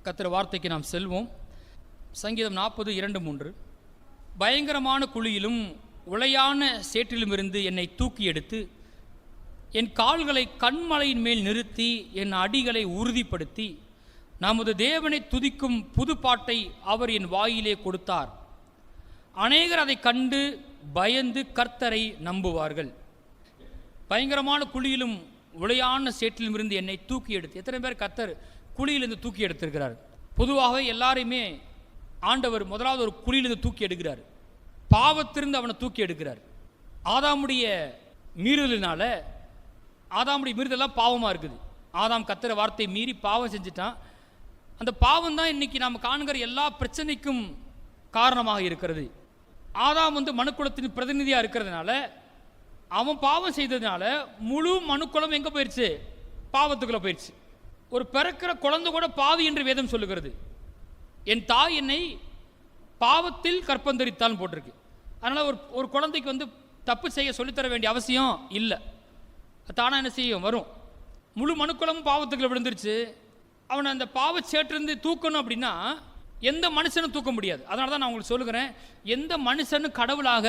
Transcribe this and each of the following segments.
கர்த்தர் வார்த்தைக்கு நாம் செல்வோம். சங்கீதம் 40:2-3. பயங்கரமான குழியிலும் உளையான சேற்றிலும் இருந்து என்னை தூக்கி எடுத்து என் கால்களை கண்மலையின் மேல் நிறுத்தி என் அடிகளை உறுதிப்படுத்தி நமது தேவனை துதிக்கும் புது பாட்டை அவர் என் வாயிலே கொடுத்தார். அநேகர் அதை கண்டு பயந்து கர்த்தரை நம்புவார்கள். பயங்கரமான குழியிலும் உளையான சேற்றிலும் இருந்து என்னை தூக்கி எடுத்து. எத்தனை பேர் கர்த்தர் குழியிலிருந்து தூக்கி எடுத்திருக்கிறார்? பொதுவாகவே எல்லாரையுமே ஆண்டவர் முதலாவது ஒரு குழியிலிருந்து தூக்கி எடுக்கிறார். பாவத்திலிருந்து அவனை தூக்கி எடுக்கிறார். ஆதாமுடைய மீறுதலினால, ஆதாமுடைய மீறுதெல்லாம் பாவமாக இருக்குது. ஆதாம் கர்த்தர் வார்த்தையை மீறி பாவம் செஞ்சுட்டான். அந்த பாவம் தான் இன்னைக்கு நாம் காணுகிற எல்லா பிரச்சனைக்கும் காரணமாக இருக்கிறது. ஆதாம் மனுக்குலத்தின் பிரதிநிதியாக இருக்கிறதுனால, அவன் பாவம் செய்ததுனால முழு மனுக்குலம் எங்கே போயிடுச்சு? பாவத்துக்குள்ளே போயிடுச்சு. ஒரு பிறக்கிற குழந்தை கூட பாவி என்று வேதம் சொல்லுகிறது. என் தாய் என்னை பாவத்தில் கற்பந்தரித்தால் போட்டிருக்கு. அதனால் ஒரு குழந்தைக்கு தப்பு செய்ய சொல்லித்தர வேண்டிய அவசியம் இல்லை. தானாக என்ன செய்யும்? வரும். முழு மனுக்குலமும் பாவத்துக்குள்ள விழுந்துருச்சு. அவனை அந்த பாவச்சேற்றிருந்து தூக்கணும் அப்படின்னா எந்த மனுஷனும் தூக்க முடியாது. அதனால தான் நான் உங்களுக்கு சொல்லுகிறேன், எந்த மனுஷனும் கடவுளாக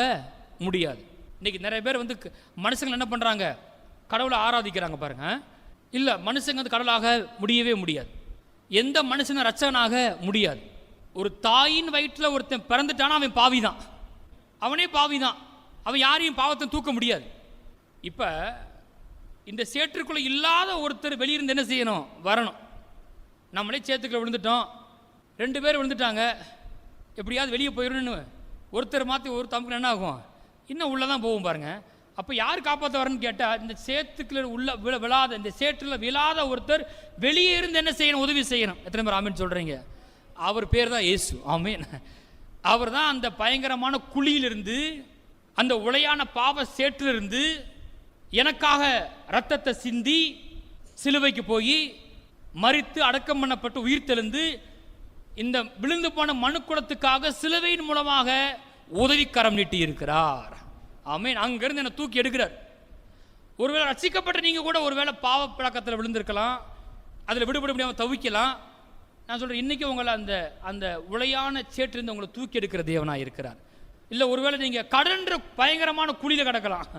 முடியாது. இன்றைக்கி நிறைய பேர் மனுஷங்க என்ன பண்ணுறாங்க? கடவுளை ஆராதிக்கிறாங்க பாருங்க. இல்லை, மனுஷங்க கடவுளாக முடியவே முடியாது. எந்த மனுஷனும் ரட்சகனாக முடியாது. ஒரு தாயின் வயிற்றில் ஒருத்தன் பிறந்துட்டானா அவன் பாவி தான். அவனே பாவி தான். அவன் யாரையும் பாவத்தை தூக்க முடியாது. இப்போ இந்த சேற்றுக்குள்ளே இல்லாத ஒருத்தர் வெளியிருந்து என்ன செய்யணும்? வரணும். நம்மளே சேத்துக்குள்ளே விழுந்துட்டோம், 2 பேர் விழுந்துட்டாங்க, எப்படியாவது வெளியே போயிடணும்னு ஒருத்தர் மாற்றி ஒரு தம்புக்கு என்ன ஆகும்? இன்னும் உள்ளே தான் போகும் பாருங்க. அப்போ யார் காப்பாற்ற வரணும்னு கேட்டால், இந்த சேத்துக்குள்ள உள்ள விழாத, இந்த சேற்றில் விழாத ஒருத்தர் வெளியே இருந்து என்ன செய்யணும்? உதவி செய்யணும். எத்தனை பேர் ஆமீன் சொல்கிறீங்க? அவர் பேர் தான் இயேசு. ஆமீன். அவர் தான் அந்த பயங்கரமான குழியிலிருந்து, அந்த உளையான பாவ சேற்றிலிருந்து எனக்காக இரத்தத்தை சிந்தி சிலுவைக்கு போய் மரித்து அடக்கம் பண்ணப்பட்டு உயிர் தெழுந்து இந்த விழுந்து போன மனுக்குலத்துக்காக சிலுவையின் மூலமாக உதவிக்கரம் நீட்டி இருக்கிறார். ஆமீன். அங்கிருந்து என்னை தூக்கி எடுக்கிறார். ஒருவேளை ரட்சிக்கப்பட்ட நீங்கள் கூட ஒருவேளை பாவ பழக்கத்தில் விழுந்திருக்கலாம், அதில் விடுபட முடியாமல் தவிக்கலாம். நான் சொல்கிறேன், இன்றைக்கி உங்களை அந்த உளையான சேற்றிருந்து உங்களை தூக்கி எடுக்கிற தேவனாக இருக்கிறார். இல்லை, ஒருவேளை நீங்கள் கடன்ற பயங்கரமான குழியில் கிடக்கலாம்.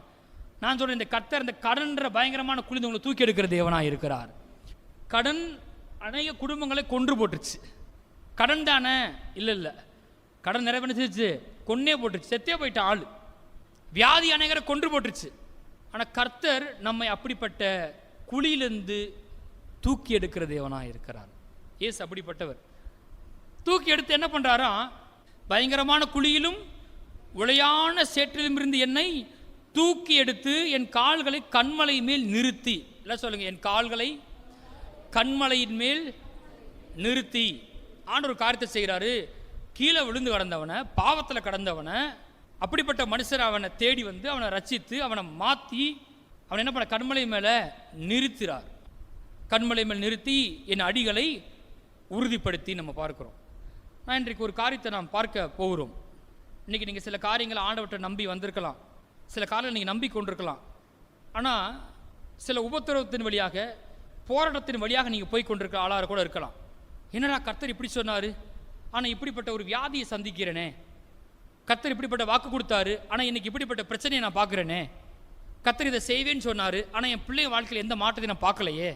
நான் சொல்கிறேன், இந்த கர்த்தர் இந்த கடன்ற பயங்கரமான குழிந்து உங்களை தூக்கி எடுக்கிற தேவனாக இருக்கிறார். கடன் அநேக குடும்பங்களை கொன்று போட்டுருச்சு. கடன் தானே? இல்லை, கடன் நிறைய பண்ணிச்சு, கொன்னே போட்டுருச்சு, செத்தே போயிட்ட ஆள். வியாதி அநேகரை கொன்று போட்டுருச்சு. ஆனால் கர்த்தர் நம்மை அப்படிப்பட்ட குழியிலிருந்து தூக்கி எடுக்கிற தேவனாக இருக்கிறார். ஏசு அப்படிப்பட்டவர். தூக்கி எடுத்து என்ன பண்ணுறாரா? பயங்கரமான குழியிலும் உளையான சேற்றிலும் இருந்து என்னை தூக்கி எடுத்து என் கால்களை கண்மலை மேல் நிறுத்தி. இல்லை சொல்லுங்க, என் கால்களை கண்மலையின் மேல் நிறுத்தி. ஆண்டவர் காரியத்தை செய்கிறாரு. கீழே விழுந்து கடந்தவனை, பாவத்தில் கடந்தவனை, அப்படிப்பட்ட மனுஷர் அவனை தேடி அவனை ரட்சித்து அவனை மாற்றி அவனை என்ன பண்ண? கண்மலை மேலே நிறுத்துகிறார். கண்மலை மேல் நிறுத்தி என் அடிகளை உறுதிப்படுத்தி நம்ம பார்க்குறோம். நான் இன்றைக்கு ஒரு காரியத்தை நாம் பார்க்க போகிறோம். இன்றைக்கி நீங்கள் சில காரியங்களை ஆண்டவற்றை நம்பி வந்திருக்கலாம், சில காரியங்களை நீங்கள் நம்பி கொண்டிருக்கலாம். ஆனால் சில உபத்திரவத்தின் வழியாக, போராட்டத்தின் வழியாக நீங்கள் போய் கொண்டிருக்க ஆளாக கூட இருக்கலாம். என்னடா கர்த்தர் இப்படி சொன்னார், ஆனால் இப்படிப்பட்ட ஒரு வியாதியை சந்திக்கிறேனே, கர்த்தர் இப்படிப்பட்ட வாக்கு கொடுத்தாரு, ஆனால் இன்னைக்கு இப்படிப்பட்ட பிரச்சனையை நான் பார்க்குறேனே, கர்த்தர் இதை செய்வேன்னு சொன்னார், ஆனால் என் பிள்ளைய வாழ்க்கையில் எந்த மாற்றத்தையும் நான் பார்க்கலையே,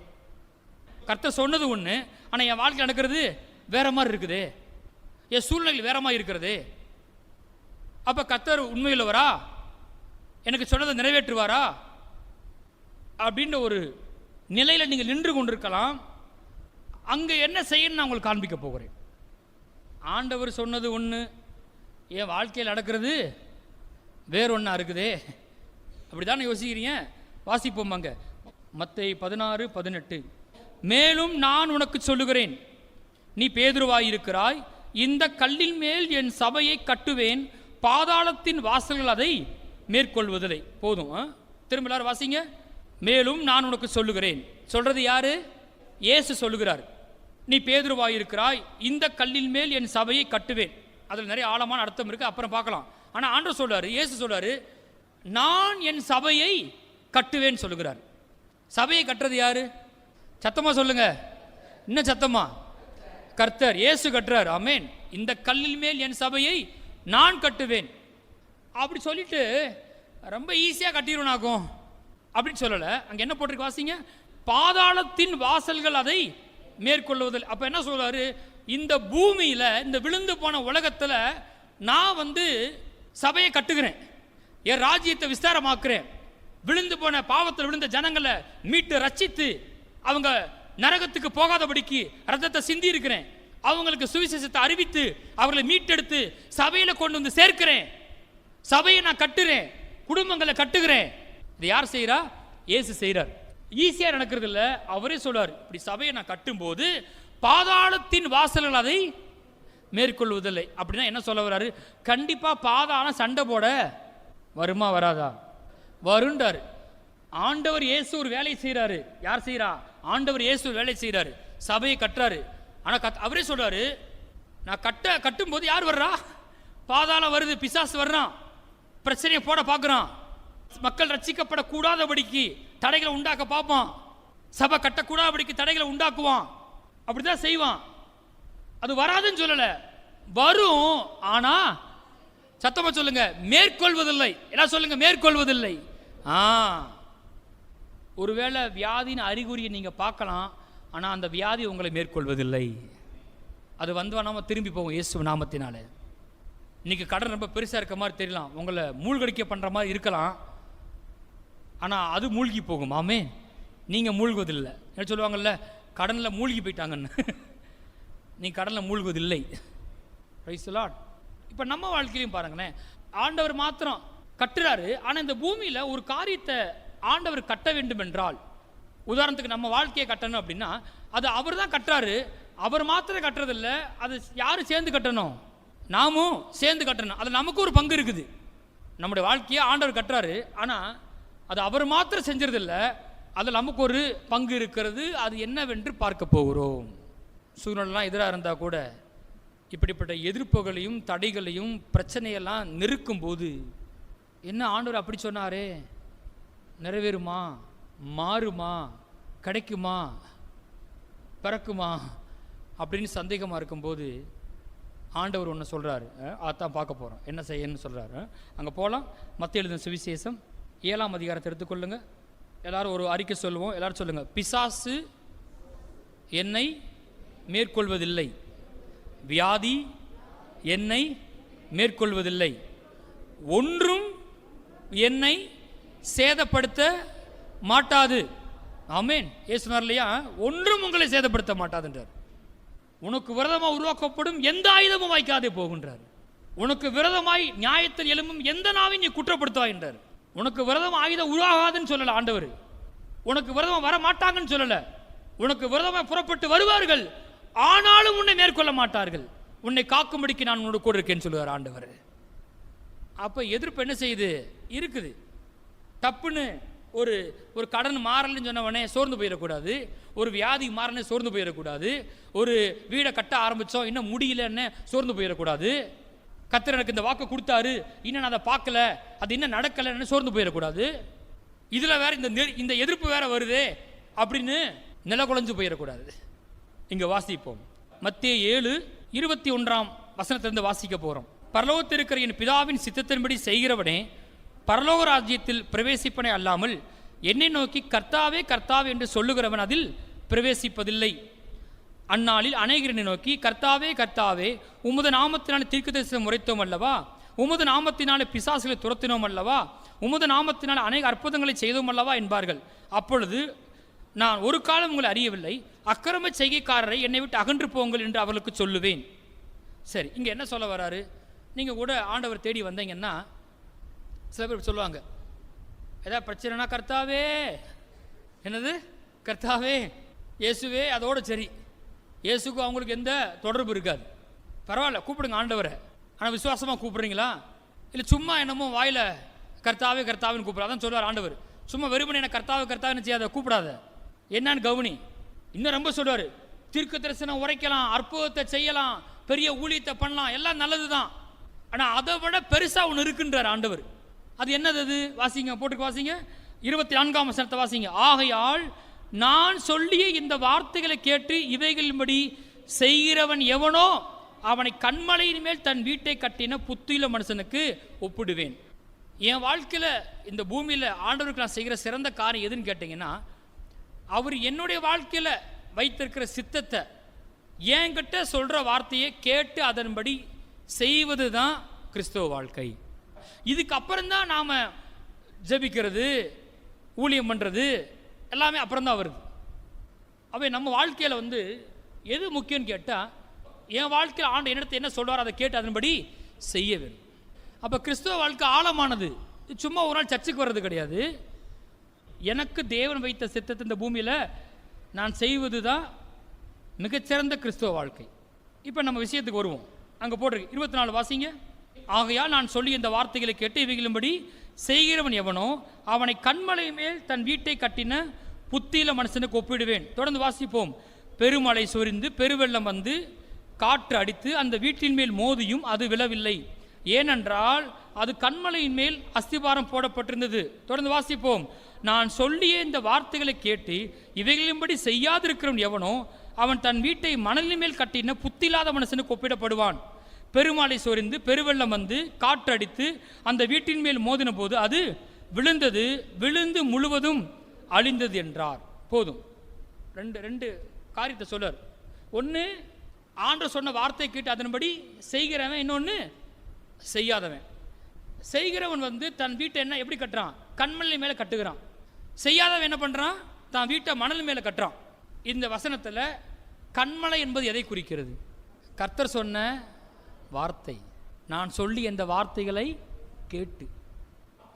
கர்த்தர் சொன்னது ஒன்று, ஆனால் என் வாழ்க்கை நடக்கிறது வேற மாதிரி இருக்குது, என் சூழ்நிலை வேற மாதிரி இருக்கிறது. அப்போ கர்த்தர் உண்மையுள்ளவரா? எனக்கு சொன்னதை நிறைவேற்றுவாரா? அப்படின்ற ஒரு நிலையில் நீங்கள் நின்று கொண்டிருக்கலாம். அங்கே என்ன செய்யணும்னு நான் உங்களுக்கு காண்பிக்க போகிறேன். ஆண்டவர் சொன்னது ஒன்று, என் வாழ்க்கையில் நடக்கிறது வேற ஒன்றா இருக்குதே. அப்படி தானே யோசிக்கிறீங்க? வாசிப்போம் அங்கே மத்தேயு 16:18. மேலும் நான் உனக்கு சொல்லுகிறேன், நீ பேதுருவாயிருக்கிறாய், இந்த கல்லின் மேல் என் சபையை கட்டுவேன், பாதாளத்தின் வாசல்கள் அதை மேற்கொள்வதில்லை. போதும். திரும்ப எல்லாரும் வாசிங்க. மேலும் நான் உனக்கு சொல்லுகிறேன். சொல்றது யாரு? இயேசு சொல்லுகிறார். நீ பேதுருவாயிருக்கிறாய், இந்த கல்லின் மேல் என் சபையை கட்டுவேன். அதில் நிறைய ஆழமான அர்த்தம் இருக்கு, அப்புறம் பார்க்கலாம். ஆனால் ஆண்டவர் சொல்றாரு, இயேசு சொல்றாரு, நான் என் சபையை கட்டுவேன் சொல்லுகிறார். சபையை கட்டுறது யாரு? சத்தமா சொல்லுங்க, இன்னும் சத்தமா. கர்த்தர். இயேசு கட்டுறார். ஆமென். இந்த கல்லில் மேல் என் சபையை நான் கட்டுவேன். அப்படி சொல்லிட்டு ரொம்ப ஈஸியாக கட்டிடுவனாகும் அப்படின்னு சொல்லலை. அங்கே என்ன போட்டிருக்கு வாசிங்க, பாதாளத்தின் வாசல்கள் அதை மேற்கொள்வதில். அப்போ என்ன சொல்றாரு, இந்த பூமியில், இந்த விழுந்து போன உலகத்தில் நான் சபையை கட்டுகிறேன், என் ராஜ்யத்தை விஸ்தாரமாக்குறேன், விழுந்து போன பாவத்தில் விழுந்த ஜனங்களை மீட்டு ரட்சித்து அவங்க நரகத்துக்கு போகாதபடிக்கு ரத்தத்தை சிந்தி இருக்கிறேன், அவங்களுக்கு சுவிசேஷத்தை அறிவித்து அவர்களை மீட்டெடுத்து சபையில் கொண்டு வந்து சேர்க்கிறேன், சபையை நான் கட்டுறேன், குடும்பங்களை கட்டுகிறேன். இது யார் செய்கிறா? இயேசு செய்கிறார். ஈஸியாக நடக்கிறது இல்லை, அவரே சொல்றார். இப்படி சபையை நான் கட்டும்போது பாதாளத்தின் வாசல்கள் அதை மேற்கொள்வதில்லை. அப்படின்னா என்ன சொல்ல வர்றாரு? கண்டிப்பாக பாதாளம் சண்டை போட வருமா வராதா? வருண்டார். ஆண்டவர் இயேசு ஒரு வேலை செய்கிறாரு. யார் செய்கிறா? ஆண்டவர் இயேசு ஒரு வேலை செய்கிறாரு, சபையை கட்டுறாரு. ஆனால் அவரே சொல்றாரு, நான் கட்டும்போது யார் வர்றா? பாதாளம் வருது, பிசாசு வர்றான், பிரச்சனையை போட பார்க்குறான், மக்கள் ரட்சிக்கப்படக்கூடாதபடிக்கு தடைகளை உண்டாக்க பார்ப்பான், சபை கட்டக்கூடாதபடிக்கு தடைகளை உண்டாக்குவான், அப்படிதான் செய்வான். அது வராதுன்னு சொல்லல, வரும். ஆனா சத்தமா சொல்லுங்க, மேற்கொள்வதில்லை. என்ன சொல்லுங்க? மேற்கொள்வதில்லை. ஒருவேளை வியாதியின் அறிகுறியை நீங்க பார்க்கலாம், ஆனா அந்த வியாதி உங்களை மேற்கொள்வதில்லை. அது நம்ம திரும்பி போகும் இயேசு நாமத்தினால. இன்னைக்கு கடன் ரொம்ப பெருசா இருக்க மாதிரி தெரியலாம், உங்களை மூழ்கடிக்க பண்ற மாதிரி இருக்கலாம், ஆனா அது மூழ்கி போகும். ஆமே, நீங்க மூழ்குவதில்லை. என்ன சொல்லுவாங்கல்ல, கடன்ல மூழ்கி போயிட்டாங்கன்னு. நீ கடன்ல மூழ்குவதில்லை. Price the Lord. இப்ப நம்ம வாழ்க்கையிலும் பாருங்களேன், ஆண்டவர் மாத்திரம் கட்டுறாரு. ஆனா இந்த பூமியில ஒரு காரியத்தை ஆண்டவர் கட்ட வேண்டும் என்றால், உதாரணத்துக்கு நம்ம வாழ்க்கையை கட்டணும் அப்படின்னா அது அவர் தான் கட்டுறாரு. அவர் மாத்திரம் கட்டுறதில்ல, அது யாரும் சேர்ந்து கட்டணும், நாமும் சேர்ந்து கட்டணும். அது நமக்கு ஒரு பங்கு இருக்குது. நம்முடைய வாழ்க்கையை ஆண்டவர் கட்டுறாரு, ஆனா அது அவர் மாத்திரம் செஞ்சிருதில்ல, அதில் நமக்கு ஒரு பங்கு இருக்கிறது. அது என்னவென்று பார்க்க போகிறோம். சூழ்நிலாம் எதிராக இருந்தால் கூட இப்படிப்பட்ட எதிர்ப்புகளையும் தடைகளையும் பிரச்சனையெல்லாம் நெருக்கும் போது, என்ன ஆண்டவர் அப்படி சொன்னாரே, நிறைவேறுமா, மாறுமா, கிடைக்குமா, பிறக்குமா அப்படின்னு சந்தேகமாக இருக்கும்போது ஆண்டவர் ஒன்று சொல்கிறாரு. அதான் பார்க்க போகிறோம், என்ன செய்யணும்னு சொல்கிறாரு. அங்கே போகலாம். மத்தேயு எழுதின சுவிசேஷம் 7ஆம் அதிகாரத்தை எடுத்துக்கொள்ளுங்க. எல்லாரும் ஒரு அறிக்கை சொல்லுவோம். எல்லாரும் சொல்லுங்க, பிசாசு என்னை மேற்கொள்வதில்லை, வியாதி என்னை மேற்கொள்வதில்லை, ஒன்றும் என்னை சேதப்படுத்த மாட்டாது. ஆமென். ஏசுனார் இல்லையா, ஒன்றும் உங்களை சேதப்படுத்த மாட்டாதுன்றார். உனக்கு விரதமாக உருவாக்கப்படும் எந்த ஆயுதமும் வாய்க்காதே போகின்றார். உனக்கு விரதமாய் நியாயத்தில் எழும்பும் எந்த நாவையும் நீ குற்றப்படுத்துவாய் என்றார். உனக்கு விரதம் ஆயுதம் உருவாகாதுன்னு சொல்லல ஆண்டவர். உனக்கு விரதம் வர மாட்டாங்கன்னு சொல்லல. உனக்கு விரதமாக புறப்பட்டு வருவார்கள், ஆனாலும் உன்னை மேற்கொள்ள மாட்டார்கள். உன்னை காக்கும்படிக்கு நான் உன்னோட கூட இருக்கேன்னு சொல்லுவார் ஆண்டவர். அப்ப எதிர்ப்பு என்ன செய்யுது? இருக்குது. தப்புன்னு ஒரு கடன் மாறலன்னு சொன்னவனே சோர்ந்து போயிடக்கூடாது, ஒரு வியாதி மாறனே சோர்ந்து போயிடக்கூடாது, ஒரு வீடை கட்ட ஆரம்பித்தோம் இன்னும் முடியலன்னு சோர்ந்து போயிடக்கூடாது, கர்த்தர் எனக்கு இந்த வாக்கு கொடுத்தாரு இன்னும் நான் அதை பார்க்கல, அது இன்னும் நடக்கலைன்னு சோர்ந்து போயிடக்கூடாது, இதில் வேற இந்த எதிர்ப்பு வேற வருது அப்படின்னு நில குலைஞ்சு போயிடக்கூடாது. இங்கே வாசிப்போம். மத்தேயு 7:21 வாசிக்க போகிறோம். பரலோகத்தில் இருக்கிற என் பிதாவின் சித்தத்தின்படி செய்கிறவனே பரலோக ராஜ்யத்தில் பிரவேசிப்பனே அல்லாமல் என்னை நோக்கி கர்த்தாவே கர்த்தாவே என்று சொல்லுகிறவன் அதில் பிரவேசிப்பதில்லை. அந்நாளில் அநேகர் என்னை நோக்கி கர்த்தாவே கர்த்தாவே உமது நாமத்தினாலே தீர்க்கதரிசனம் உரைத்தோம் அல்லவா, உமது நாமத்தினாலே பிசாசுகளை துரத்தினோம் அல்லவா, உமது நாமத்தினாலே அநேக அற்புதங்களை செய்தோம் அல்லவா என்பார்கள். அப்பொழுது நான் ஒரு காலம் உங்களை அறியவில்லை, அக்கிரம செய்கைக்காரரை என்னை விட்டு அகன்று போங்கள் என்று அவர்களுக்கு சொல்லுவேன். சரி, இங்கே என்ன சொல்ல வராரு? நீங்கள் கூட ஆண்டவர் தேடி வந்தீங்கன்னா சில பேர் சொல்லுவாங்க, ஏதாவது பிரச்சனைனா கர்த்தாவே, என்னது கர்த்தாவே இயேசுவே, அதோட சரி. இயேசுக்கும் அவங்களுக்கு எந்த தொடர்பு இருக்காது. பரவாயில்ல, கூப்பிடுங்க ஆண்டவரை. ஆனால் விசுவாசமாக கூப்பிட்றீங்களா? இல்லை சும்மா என்னமோ வாயில் கர்த்தாவே கர்த்தாவின்னு கூப்பிட்ற. அதான் சொல்லுவார் ஆண்டவர். சும்மா வெறுமனே என்ன கர்த்தாவே கர்த்தாவின்னு செய்யாத, கூப்பிடாத, என்னன்னு கவனி. இன்னும் ரொம்ப சொல்லுவார், தீர்க்க தரிசனம் உரைக்கலாம், அற்புதத்தை செய்யலாம், பெரிய ஊழியத்தை பண்ணலாம், எல்லாம் நல்லது தான். ஆனால் அதை விட பெருசாக ஒன்று இருக்குன்றார் ஆண்டவர். அது என்னது? அது வாசிங்க, போட்டுக்கு வாசிங்க, 24 வாசிங்க. ஆகையால் நான் சொல்லிய இந்த வார்த்தைகளை கேட்டு இவைகளின்படி செய்கிறவன் எவனோ அவனை கண்மலையின் மேல் தன் வீட்டை கட்டின புத்தியுள்ள மனுஷனுக்கு ஒப்பிடுவேன். என் வாழ்க்கையில் இந்த பூமியில் ஆண்டவருக்கு நான் செய்கிற சிறந்த காரியம் எதுன்னு கேட்டிங்கன்னா, அவர் என்னுடைய வாழ்க்கையில் வைத்திருக்கிற சித்தத்தை என்கிட்ட சொல்கிற வார்த்தையை கேட்டு அதன்படி செய்வது தான் கிறிஸ்தவ வாழ்க்கை. இதுக்கு அப்புறம்தான் நாம் ஜெபிக்கிறது, ஊழியம் பண்ணுறது எல்லாமே அப்புறம்தான் வருது. அவை நம்ம வாழ்க்கையில் எது முக்கியம்னு கேட்டால், என் வாழ்க்கையில் ஆண்டு என்னத்தை என்ன சொல்வார் அதை கேட்டு அதன்படி செய்ய வேண்டும். அப்போ கிறிஸ்தவ வாழ்க்கை ஆழமானது. சும்மா ஒரு நாள் சர்ச்சுக்கு வர்றது கிடையாது. எனக்கு தேவன் வைத்த சித்தத்தை இந்த பூமியில் நான் செய்வது தான் மிகச்சிறந்த கிறிஸ்தவ வாழ்க்கை. இப்போ நம்ம விஷயத்துக்கு வருவோம். அங்கே போட்டிருக்கு 24 வாசிங்க. ஆகையால் நான் சொல்லி இந்த வார்த்தைகளை கேட்டு இவைகளும்படி செய்கிறவன் எவனோ அவனை கண்மலை மேல் தன் வீட்டை கட்டின புத்தியில மனுஷனுக்கு ஒப்பிடுவேன். தொடர்ந்து வாசிப்போம். பெருமழை சொரிந்து பெருவெள்ளம் வந்து காற்று அடித்து அந்த வீட்டின் மேல் மோதியும் அது விழவில்லை, ஏனென்றால் அது கண்மலையின் மேல் அஸ்திபாரம் போடப்பட்டிருந்தது. தொடர்ந்து வாசிப்போம். நான் சொல்லிய இந்த வார்த்தைகளை கேட்டு இவைகளின்படி செய்யாதிருக்கிறவன் எவனோ அவன் தன் வீட்டை மணலின் மேல் கட்டின புத்தியில்லாத மனுஷனுக்கு ஒப்பிடப்படுவான். பெருமழை சொரிந்து பெருவெள்ளம் வந்து காற்றடித்து அந்த வீட்டின் மேல் மோதின போது அது விழுந்தது, விழுந்து முழுவதும் அழிந்தது என்றார். போதும். ரெண்டு காரியத்தை சொல்றார். ஒன்று, ஆண்டவர் சொன்ன வார்த்தை கேட்டு அதன்படி செய்கிறவன், இன்னொன்று செய்யாதவன். செய்கிறவன் தன் வீட்டை என்ன எப்படி கட்டுறான்? கண்மலை மேலே கட்டுகிறான். செய்யாதவன் என்ன பண்ணுறான்? தான் வீட்டை மணல் மேலே கட்டுறான். இந்த வசனத்தில் கண்மலை என்பது எதை குறிக்கிறது? கர்த்தர் சொன்ன வார்த்தை. நான் சொல்லி அந்த வார்த்தைகளை கேட்டு,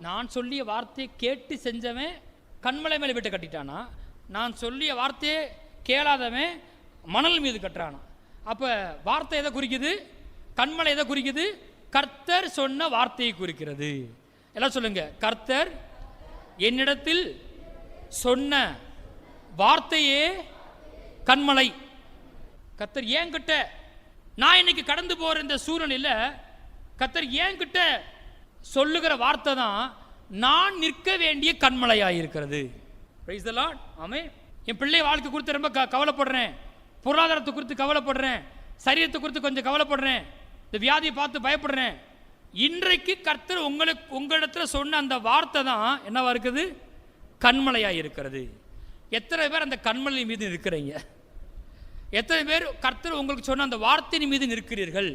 நான் சொல்லிய வார்த்தையை கேட்டு செஞ்சவன் கண்மலை மேலே வீட்டை கட்டிட்டானா? நான் சொல்லிய வார்த்தையை கேளாதவன் மணல் மீது கட்டுறானா? அப்போ வார்த்தை எதை குறிக்குது? கண்மலை எதை குறிக்குது? கர்த்தர் சொன்ன வார்த்தையை குறிக்கிறது. எல்லாம் சொல்லுங்க. கர்த்தர் என்னிடத்தில் சொன்ன வார்த்தையே கண்மலை. கர்த்தர் ஏன் கிட்ட, நான் இன்னைக்கு கடந்து போற இந்த சூழ்நிலையில் கர்த்தர் ஏன் கிட்ட சொல்லுகிற வார்த்தை தான் நான் நிற்க வேண்டிய கண்மலையாயிருக்கிறது. Price the Lord. ஆமென். என் பிள்ளை வாழ்க்கை குறித்து ரொம்ப கவலைப்படுறேன், பொருளாதாரத்தை குறித்து கவலைப்படுறேன், சரீரத்தை குறித்து கொஞ்சம் கவலைப்படுறேன், இந்த வியாதியை பார்த்து பயப்படுறேன். இன்றைக்கு கர்த்தர் உங்களிடத்தில் சொன்ன அந்த வார்த்தை தான் என்னவா இருக்குது? கண்மலையாக இருக்கிறது. எத்தனை பேர் அந்த கண்மலை மீது இருக்கிறீங்க? எத்தனை பேர் கர்த்தர் உங்களுக்கு சொன்ன அந்த வார்த்தையின் மீது நிற்கிறீர்கள்?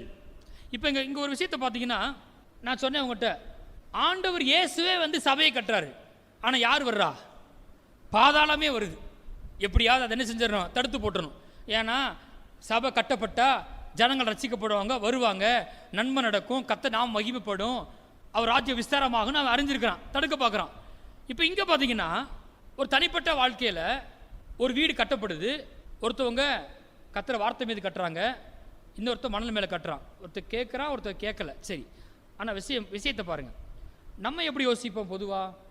இப்போ இங்கே ஒரு விஷயத்தை பார்த்தீங்கன்னா, நான் சொன்னேன் உங்கள்கிட்ட, ஆண்டவர் இயேசுவே சபையை கட்டுறாரு. ஆனால் யார் வர்றா? பாதாளமே வருது. எப்படியாவது அதை என்ன செஞ்சிடணும்? தடுத்து போட்டணும். ஏன்னா சபை கட்டப்பட்டா ஜனங்கள் ரட்சிக்கப்படுவாங்க, வருவாங்க, நன்மை நடக்கும், கர்த்தர் நாம் மகிமைப்படும், அவர் ராஜ்ய விஸ்தாரமாகும் அவன் அறிஞ்சிருக்கிறான், தடுக்க பார்க்குறான். இப்போ இங்கே பார்த்தீங்கன்னா ஒரு தனிப்பட்ட வாழ்க்கையில் ஒரு வீடு கட்டப்படுது. ஒருத்தவங்க கர்த்தர் வார்த்தை மீது கட்டுறாங்க, இன்னொருத்தர் மணல் மேலே கட்டுறான். ஒருத்தர் கேட்குறான், ஒருத்தர் கேட்கல. சரி, ஆனால் விஷயத்தை பாருங்கள். நம்ம எப்படி யோசிப்போம்? பொதுவாக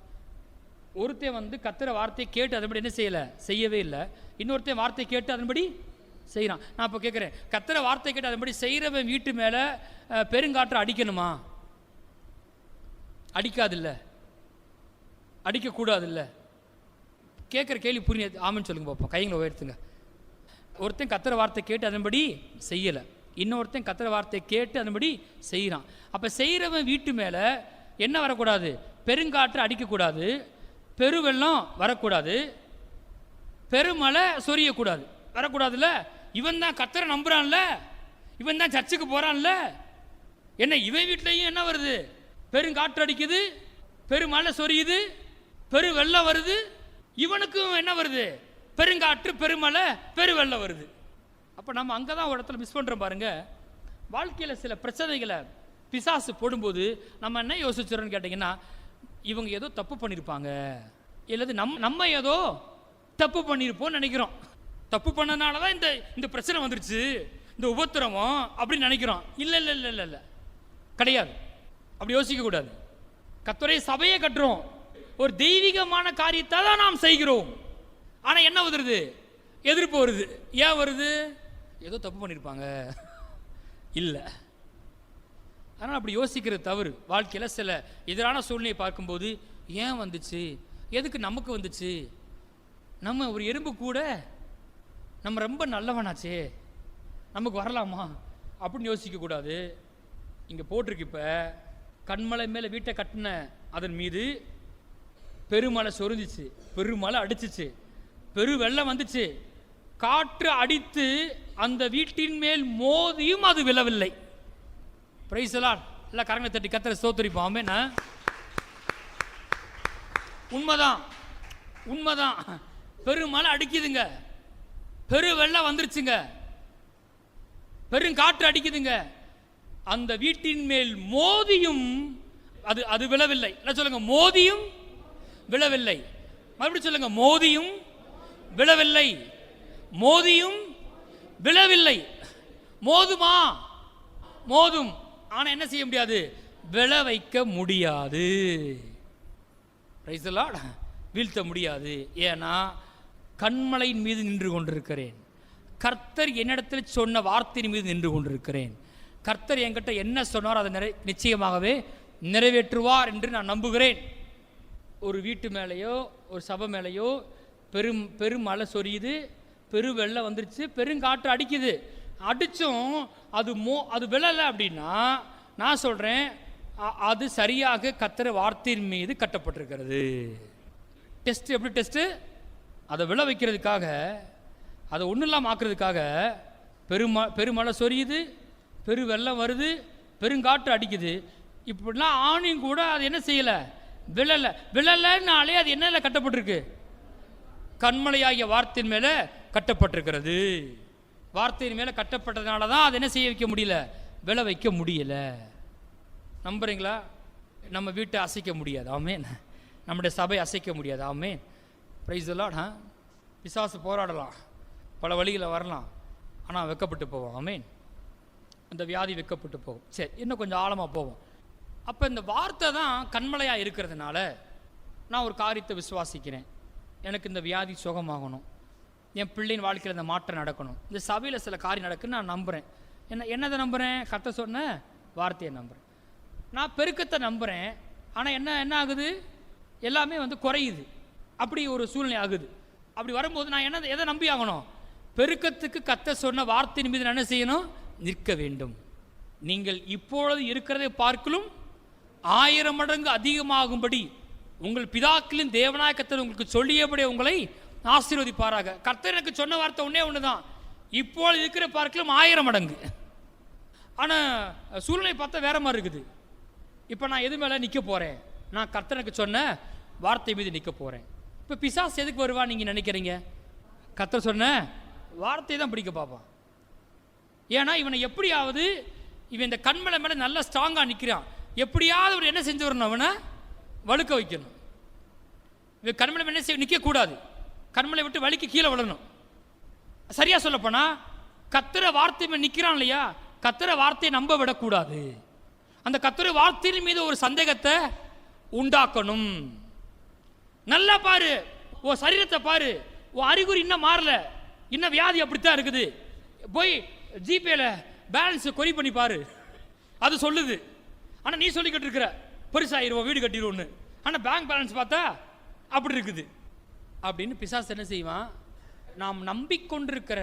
ஒருத்தன் கர்த்தர் வார்த்தையை கேட்டு அதன்படி என்ன செய்யலை? செய்யவே இல்லை. இன்னொருத்தன் வார்த்தையை கேட்டு அதன்படி செய்கிறான். நான் இப்போ கேட்குறேன், கர்த்தர் வார்த்தை கேட்டு அதன்படி செய்கிறவன் வீட்டு மேலே பெருங்காற்றை அடிக்கணுமா? அடிக்காதில்ல, அடிக்கக்கூடாதில்ல. கேட்குற கேள்வி புரியாது. ஆமன்னு சொல்லுங்க பார்ப்போம். கைங்களை உயர்த்துங்க. ஒருத்தன் கர்த்தர் வார்த்தை கேட்டு அதன்படி செய்யலை, இன்னொருத்தன் கர்த்தர் வார்த்தை கேட்டு அதன்படி செய்கிறான். அப்போ செய்கிறவன் வீட்டு மேலே என்ன வரக்கூடாது? பெருங்காற்று அடிக்கக்கூடாது, பெருவெள்ளம் வரக்கூடாது, பெருமழை சொரியக்கூடாது, வரக்கூடாதுல்ல. இவன் தான் கர்த்தரை நம்புறான்ல, இவன் தான் சர்ச்சுக்கு போறான்ல, என்ன இவன் வீட்லையும் என்ன வருது? பெருங்காற்று அடிக்குது, பெருமழை சொரியுது, பெருவெள்ளம் வருது. இவனுக்கும் என்ன வருது? பெருங்காற்று, பெருமழை, பெருவெள்ளம் வருது. அப்போ நம்ம அங்கே தான் ஒரு இடத்துல மிஸ் பண்ணுறோம் பாருங்க. வாழ்க்கையில் சில பிரச்சனைகளை பிசாசு போடும்போது நம்ம என்ன யோசிச்சுறோன்னு கேட்டிங்கன்னா, இவங்க ஏதோ தப்பு பண்ணியிருப்பாங்க, இல்லது நம்ம ஏதோ தப்பு பண்ணியிருப்போம்னு நினைக்கிறோம். தப்பு பண்ணனால தான் இந்த பிரச்சனை வந்துருச்சு, இந்த உபத்திரவம் அப்படின்னு நினைக்கிறோம். இல்லை இல்லை இல்லை இல்லை இல்லை, கிடையாது. அப்படி யோசிக்கக்கூடாது. கர்த்தருடைய சபையை கட்டுறோம், ஒரு தெய்வீகமான காரியத்தை தான் நாம் செய்கிறோம். ஆனால் என்ன வருது? எதிர்ப்பு வருது. ஏன் வருது? ஏதோ தப்பு பண்ணியிருப்பாங்க, இல்லை. ஆனால் அப்படி யோசிக்கிறது தவறு. வாழ்க்கையில் சில எதிரான சூழ்நிலையை பார்க்கும்போது ஏன் வந்துச்சு, எதுக்கு நமக்கு வந்துச்சு, நம்ம ஒரு எறும்பு கூட நம்ம ரொம்ப நல்லவனாச்சே, நமக்கு வரலாமா அப்படின்னு யோசிக்கக்கூடாது. இங்கே போட்டிருக்கு, இப்போ கண்மலை மேலே வீட்டை கட்டின அதன் மீது பெருமழை சொரிஞ்சிச்சு, பெருமழை அடிச்சிச்சு, பெரு வெள்ளம் வந்துச்சு, காற்று அடித்து அந்த வீட்டின் மேல் மோதியும் அது விழவில்லை. Praise the Lord. எல்லாம் கரங்களை தட்டி கர்த்தரை ஸ்தோத்திரிப்போம். ஆமென். உண்மைதான், உண்மைதான். பெருமழை அடிக்குதுங்க, பெரு வெள்ளம் வந்துருச்சுங்க, பெருங்காற்று அடிக்குதுங்க, அந்த வீட்டின் மேல் மோதியும் அது அது விழவில்லை. என்ன சொல்லுங்க? மோதியும் விழவில்லை. மறுபடியும் சொல்லுங்க, மோதியும் விழவில்லை, மோதியும் விழவில்லை. மோதுமா? மோதும். ஆனா என்ன செய்ய முடியாது? விழ வைக்க முடியாது. Price the Lord. வீழ்த்த முடியாது. ஏன்னா கண்மலையின் மீது நின்று கொண்டிருக்கிறேன். கர்த்தர் என்னிடத்தில் சொன்ன வார்த்தையின் மீது நின்று கொண்டிருக்கிறேன். கர்த்தர் என்கிட்ட என்ன சொன்னார் அதை நிச்சயமாகவே நிறைவேற்றுவார் என்று நான் நம்புகிறேன். ஒரு வீட்டு மேலேயோ ஒரு சபை மேலேயோ பெரும் மழை சொரியுது, பெரு வெள்ளம் வந்துருச்சு, பெருங்காற்று அடிக்குது, அடிச்சும் அது விழலை அப்படின்னா நான் சொல்கிறேன், அது சரியாக கர்த்தர் வார்த்தையின் மீது கட்டப்பட்டிருக்கிறது. டெஸ்ட் எப்படி டெஸ்ட்டு? அதை விழ வைக்கிறதுக்காக, அதை ஒன்றும் இல்லாமல் ஆக்குறதுக்காக பெருமழை சொரியுது, பெரு வெள்ளம் வருது, பெருங்காற்று அடிக்குது, இப்படிலாம் ஆணையும் கூட அது என்ன செய்யலை? விழலைன்னாலே அது என்ன கட்டப்பட்டிருக்கு? கண்மலையாகிய வார்த்தையின் மேலே கட்டப்பட்டிருக்கிறது. வார்த்தையின் மேலே கட்டப்பட்டதுனால தான் அதை என்ன செய்ய வைக்க முடியல? விழ வைக்க முடியல. நம்புறீங்களா? நம்ம வீட்டை அசைக்க முடியாது. ஆமென். நம்முடைய சபை அசைக்க முடியாது. ஆமென். Praise the Lord. பிசாசு போராடலாம், பல வழிகளில் வரலாம், ஆனால் வெக்கப்பட்டு போவோம். ஆமென். அந்த வியாதி வெக்கப்பட்டு போகும். சரி, இன்னும் கொஞ்சம் ஆழமாக போவோம். அப்போ இந்த வார்த்தை தான் கண்மலையாக இருக்கிறதுனால நான் ஒரு காரியத்தை விசுவாசிக்கிறேன். எனக்கு இந்த வியாதி சுகமாகணும், என் பிள்ளையின் வாழ்க்கையில் இந்த மாற்றம் நடக்கணும், இந்த சபையில் சில காரியம் நடக்குன்னு நான் நம்புகிறேன். என்னதை நம்புகிறேன்? கர்த்தர் சொன்ன வார்த்தையை நம்புகிறேன். நான் பெருக்கத்தை நம்புகிறேன். ஆனால் என்ன ஆகுது? எல்லாமே குறையுது. அப்படி ஒரு சூழ்நிலை ஆகுது. அப்படி வரும்போது நான் எதை நம்பி ஆகணும்? பெருக்கத்துக்கு கர்த்தர் சொன்ன வார்த்தையின் மீது நான் என்ன செய்யணும்? நிற்க வேண்டும். நீங்கள் இப்பொழுது இருக்கிறதை பார்க்கலும் 1000 மடங்கு அதிகமாகும்படி உங்கள் பிதாக்களின் தேவனாய கர்த்தர் உங்களுக்கு சொல்லியபடி உங்களை ஆசீர்வதிப்பாராக. கர்த்தர் எனக்கு சொன்ன வார்த்தை ஒன்று தான், இப்பொழுது இருக்கிற பார்க்கலும் 1000 மடங்கு. ஆனால் சூழ்நிலை பார்த்தா வேற மாதிரி இருக்குது. இப்போ நான் எது மேலே நிற்க போகிறேன்? நான் கர்த்தருக்கு சொன்ன வார்த்தை மீது நிற்க போகிறேன். இப்போ பிசாசு எதுக்கு வருவா நீங்கள் நினைக்கிறீங்க? கர்த்தர் சொன்ன வார்த்தையை தான் பிடிக்க பார்ப்பான். ஏன்னா இவனை எப்படியாவது, இவன் இந்த கண்மலை மேலே நல்லா ஸ்ட்ராங்காக நிற்கிறான், எப்படியாவது அவர் என்ன செஞ்சு வரணும்? அவனை வழுக்க வைக்கணும். இவன் கண்மலை மேலே என்ன நிற்கக்கூடாது, கண்மலை விட்டு வலிக்கு கீழே விடணும். சரியாக சொல்லப்போனா கர்த்தர வார்த்தை மேலே நிற்கிறான் இல்லையா, கர்த்தர வார்த்தையை நம்ப விடக்கூடாது. அந்த கர்த்தர வார்த்தையின் மீது ஒரு சந்தேகத்தை உண்டாக்கணும். நல்லா பாரு, ஓ சரீரத்தை பாரு, ஓ அறிகுறி இன்னும் மாறல, இன்னும் வியாதி அப்படித்தான் இருக்குது, போய் ஜிபேல பேலன்ஸ் கொரி பண்ணி பாரு, அது சொல்லுது. ஆனால் நீ சொல்லிக்கிட்டு இருக்கிற பெருசாகிடுவோம், வீடு கட்டிடுவோன்னு, ஆனால் பேங்க் பேலன்ஸ் பார்த்தா அப்படி இருக்குது அப்படின்னு பிசாசு என்ன செய்வான்? நாம் நம்பிக்கொண்டிருக்கிற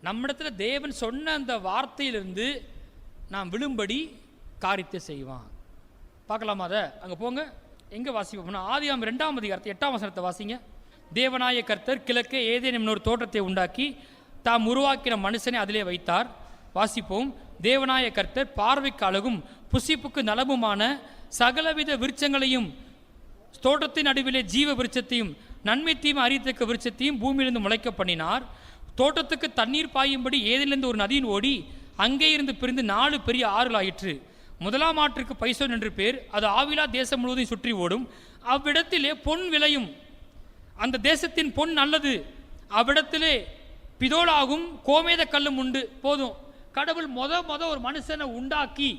நம்மிடத்துல தேவன் சொன்ன அந்த வார்த்தையிலிருந்து நாம் விழும்படி காரியத்தை செய்வான். பார்க்கலாமா? அதை அங்கே போங்க. எங்கே வாசிப்போம்னா ஆதியாகமம் 2ஆம் அதிகாரத்தை 8ஆம் வசனத்தை வாசிங்க. தேவனாய கர்த்தர் கிழக்கே ஏதேனும் ஒரு தோட்டத்தை உண்டாக்கி தாம் உருவாக்கின மனுஷனை அதிலே வைத்தார். வாசிப்போம். தேவனாய கர்த்தர் பார்வைக்கு அழகும் புசிப்புக்கு நலமுமான சகலவித விருட்சங்களையும் தோட்டத்தின் நடுவிலே ஜீவ விருட்சத்தையும் நன்மைத்தையும் அறியத்தக்க விருட்சத்தையும் பூமியிலிருந்து முளைக்க பண்ணினார். தோட்டத்துக்கு தண்ணீர் பாயும்படி ஏதிலிருந்து ஒரு நதியின் ஓடி அங்கே இருந்து பிரிந்து 4 பெரிய ஆறுகள் ஆயிற்று. முதலாம் ஆற்றுக்கு பைசோன் என்று பேர். அது ஆவிலா தேசம் முழுவதும் சுற்றி ஓடும். அவ்விடத்திலே பொன் விளையும், அந்த தேசத்தின் பொன் நல்லது. அவ்விடத்திலே பிதோலாகும் கோமேத கல்லும் உண்டு. போதும். கடவுள் முத ஒரு மனுஷனை உண்டாக்கி,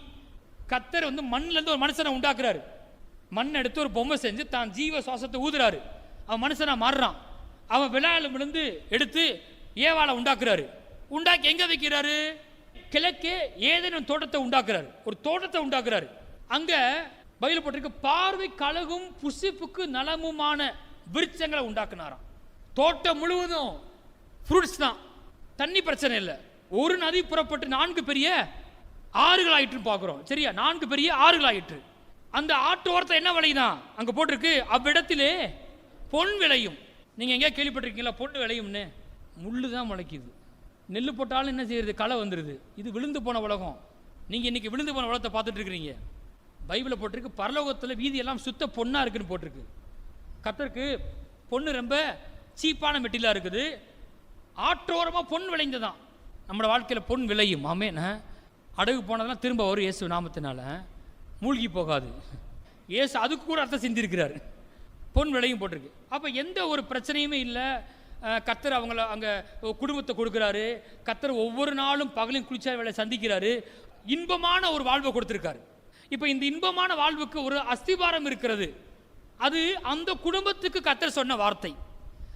கர்த்தர் மண்ணிலேருந்து ஒரு மனுஷனை உண்டாக்குறாரு. மண் எடுத்து ஒரு பொம்மை செஞ்சு தான் ஜீவ சுவாசத்தை ஊதுறாரு. அவன் மனுஷனா மாறுறான். அவன் விளையாடும் விழுந்து எடுத்து ஏவாளை உண்டாக்குறாரு. உண்டாக்கி எங்க வைக்கிறாரு? கிழக்கே ஏதேனும் தோட்டத்தை உண்டாக்குறாரு. ஒரு தோட்டத்தை உண்டாக்குறாரு. அங்க பைபிள் போட்டிருக்கு, பார்வை கழகும் புசிப்புக்கு நலமுமான விருட்சங்களை உண்டாக்குனாராம். தோட்டம் முழுவதும் ஃப்ரூட்ஸ் தான், தண்ணி பிரச்சனை இல்லை, ஒரு நதி புறப்பட்டு 4 பெரிய ஆறுகள் ஆயிற்று பார்க்கிறோம். சரியா? 4 பெரிய ஆறுகள் ஆயிற்று. அந்த ஆற்றோரத்தை என்ன விளையுதான் அங்க போட்டிருக்கு, அவ்விடத்திலே பொன் விளையும். நீங்க எங்கேயா கேள்விப்பட்டிருக்கீங்களா பொன் விளையும்னு? முள்ளு தான் முளைக்குது. நெல் போட்டாலும் என்ன செய்யறது, களை வந்துடுது. இது விழுந்து போன உலகம். நீங்க இன்னைக்கு விழுந்து போன உலகத்தை பார்த்துட்டு இருக்கிறீங்க. பைபிளில் போட்டிருக்கு பரலோகத்தில் வீதியெல்லாம் சுத்த பொண்ணா இருக்குன்னு போட்டிருக்கு. கர்த்தருக்கு பொண்ணு ரொம்ப சீப்பான மெட்டீரியலாக இருக்குது. ஆற்றோரமாக பொன் விளைந்ததான். நம்மளோட வாழ்க்கையில் பொன் விளையும். ஆமென். அடகு போனதெல்லாம் திரும்ப வரும் இயேசு நாமத்தினால, மூழ்கி போகாது. இயேசு அதுக்கு கூட அர்த்தம் செஞ்சிருக்கிறார். பொன் விளையும் போட்டிருக்கு. அப்போ எந்த ஒரு பிரச்சனையுமே இல்லை. கர்த்தர் அவங்கள அங்கே குடும்பத்தை கொடுக்குறாரு. கர்த்தர் ஒவ்வொரு நாளும் பகலின் குளிர்ச்சியான வேலை சந்திக்கிறாரு. இன்பமான ஒரு வாழ்வை கொடுத்துருக்காரு. இப்போ இந்த இன்பமான வாழ்வுக்கு ஒரு அஸ்திபாரம் இருக்கிறது. அது அந்த குடும்பத்துக்கு கர்த்தர் சொன்ன வார்த்தை.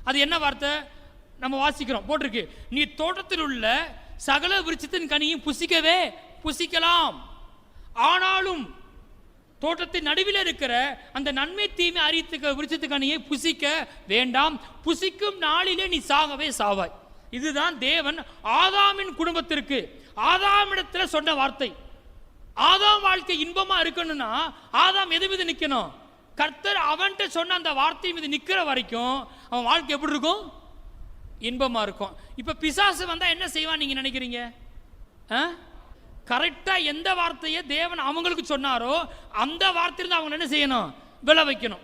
அது என்ன வார்த்தை? நம்ம வாசிக்கிறோம், போட்டிருக்கு, நீ தோட்டத்தில் உள்ள சகல விருட்சத்தின் கனியும் புசிக்கவே புசிக்கலாம், ஆனாலும் தோட்டத்தின் நடுவில் இருக்கிற அந்த நன்மை தீமை அறிவித்த விருட்சத்து கனியை புசிக்க வேண்டாம், புசிக்கும் நாளிலே நீ சாகவே சாவாய். இதுதான் தேவன் ஆதாமின் குடும்பத்திற்கு ஆதாமிடத்தில் சொன்ன வார்த்தை. ஆதாம் வாழ்க்கை இன்பமா இருக்கணும்னா ஆதாம் எது மீது நிற்கணும்? கர்த்தர் அவன்கிட்ட சொன்ன அந்த வார்த்தை மீது நிற்கிற வரைக்கும் அவன் வாழ்க்கை எப்படி இருக்கும்? இன்பமா இருக்கும். இப்ப பிசாசு வந்தா என்ன செய்வான் நீங்க நினைக்கிறீங்க? கரெக்டா எந்த வார்த்தையை தேவன் அவங்களுக்கு சொன்னாரோ அந்த வார்த்தையில அவங்க என்ன செய்யணும்? விளை வைக்கணும்.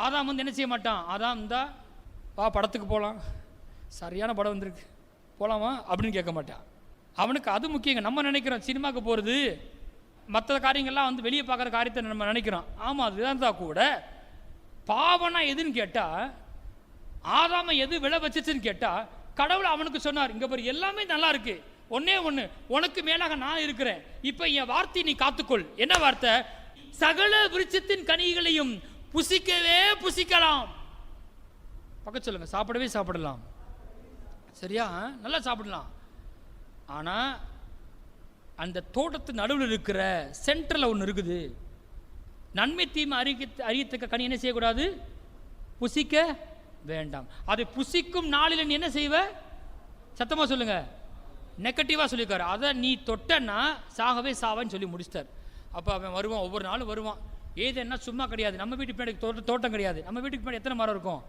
ஆதாம் வந்து என்ன செய்ய மாட்டான்? ஆதாம் இந்தா வா படத்துக்கு போகலாம், சரியான படம் வந்திருக்கு, போகலாமா அப்படின்னு கேட்க மாட்டான். அவனுக்கு அது முக்கியங்க. நம்ம நினைக்கிறோம் சினிமாவுக்கு போகிறது, மற்ற காரியங்கள்லாம் வந்து வெளியே பார்க்குற காரியத்தை நம்ம நினைக்கிறோம். ஆமாம், அதுதான் தான் கூட பாவனா எதுன்னு கேட்டால், ஆதாம எது விளை வச்சுச்சுன்னு கேட்டால், கடவுள் அவனுக்கு சொன்னார், இங்கே பாரு எல்லாமே நல்லா இருக்கு, ஒன்னே ஒன்று, உனக்கு மேலாக நான் இருக்கிறேன், இப்போ என் வார்த்தை நீ காத்துக்கொள். என்ன வார்த்தை? சகல விருட்சத்தின் கனிகளையும் புசிக்கவே புசிக்கலாம். பக்கத்து சொல்லுங்க, சாப்பிடவே சாப்பிடலாம். சரியா? நல்லா சாப்பிடலாம். ஆனால் அந்த தோட்டத்து நடுவில் இருக்கிற சென்டரில் ஒன்று இருக்குது. நன்மை தீமை அறியத்தக்க கனி என்ன செய்யக்கூடாது? புசிக்க வேண்டாம். அதை புசிக்கும் நாளில் நீ என்ன செய்வ? சத்தமாக சொல்லுங்க, நெகட்டிவாக சொல்லியிருக்காரு. அதை நீ தொட்டன்னா சாகவே சாவான்னு சொல்லி முடிச்சிட்டார். அப்போ அவன் வருவான், ஒவ்வொரு நாளும் வருவான். ஏது என்ன சும்மா கிடையாது. நம்ம வீட்டுக்கு பின்னாடி தோட்டம் கிடையாது. நம்ம வீட்டுக்கு பின்னாடி எத்தனை மரம் இருக்கும்?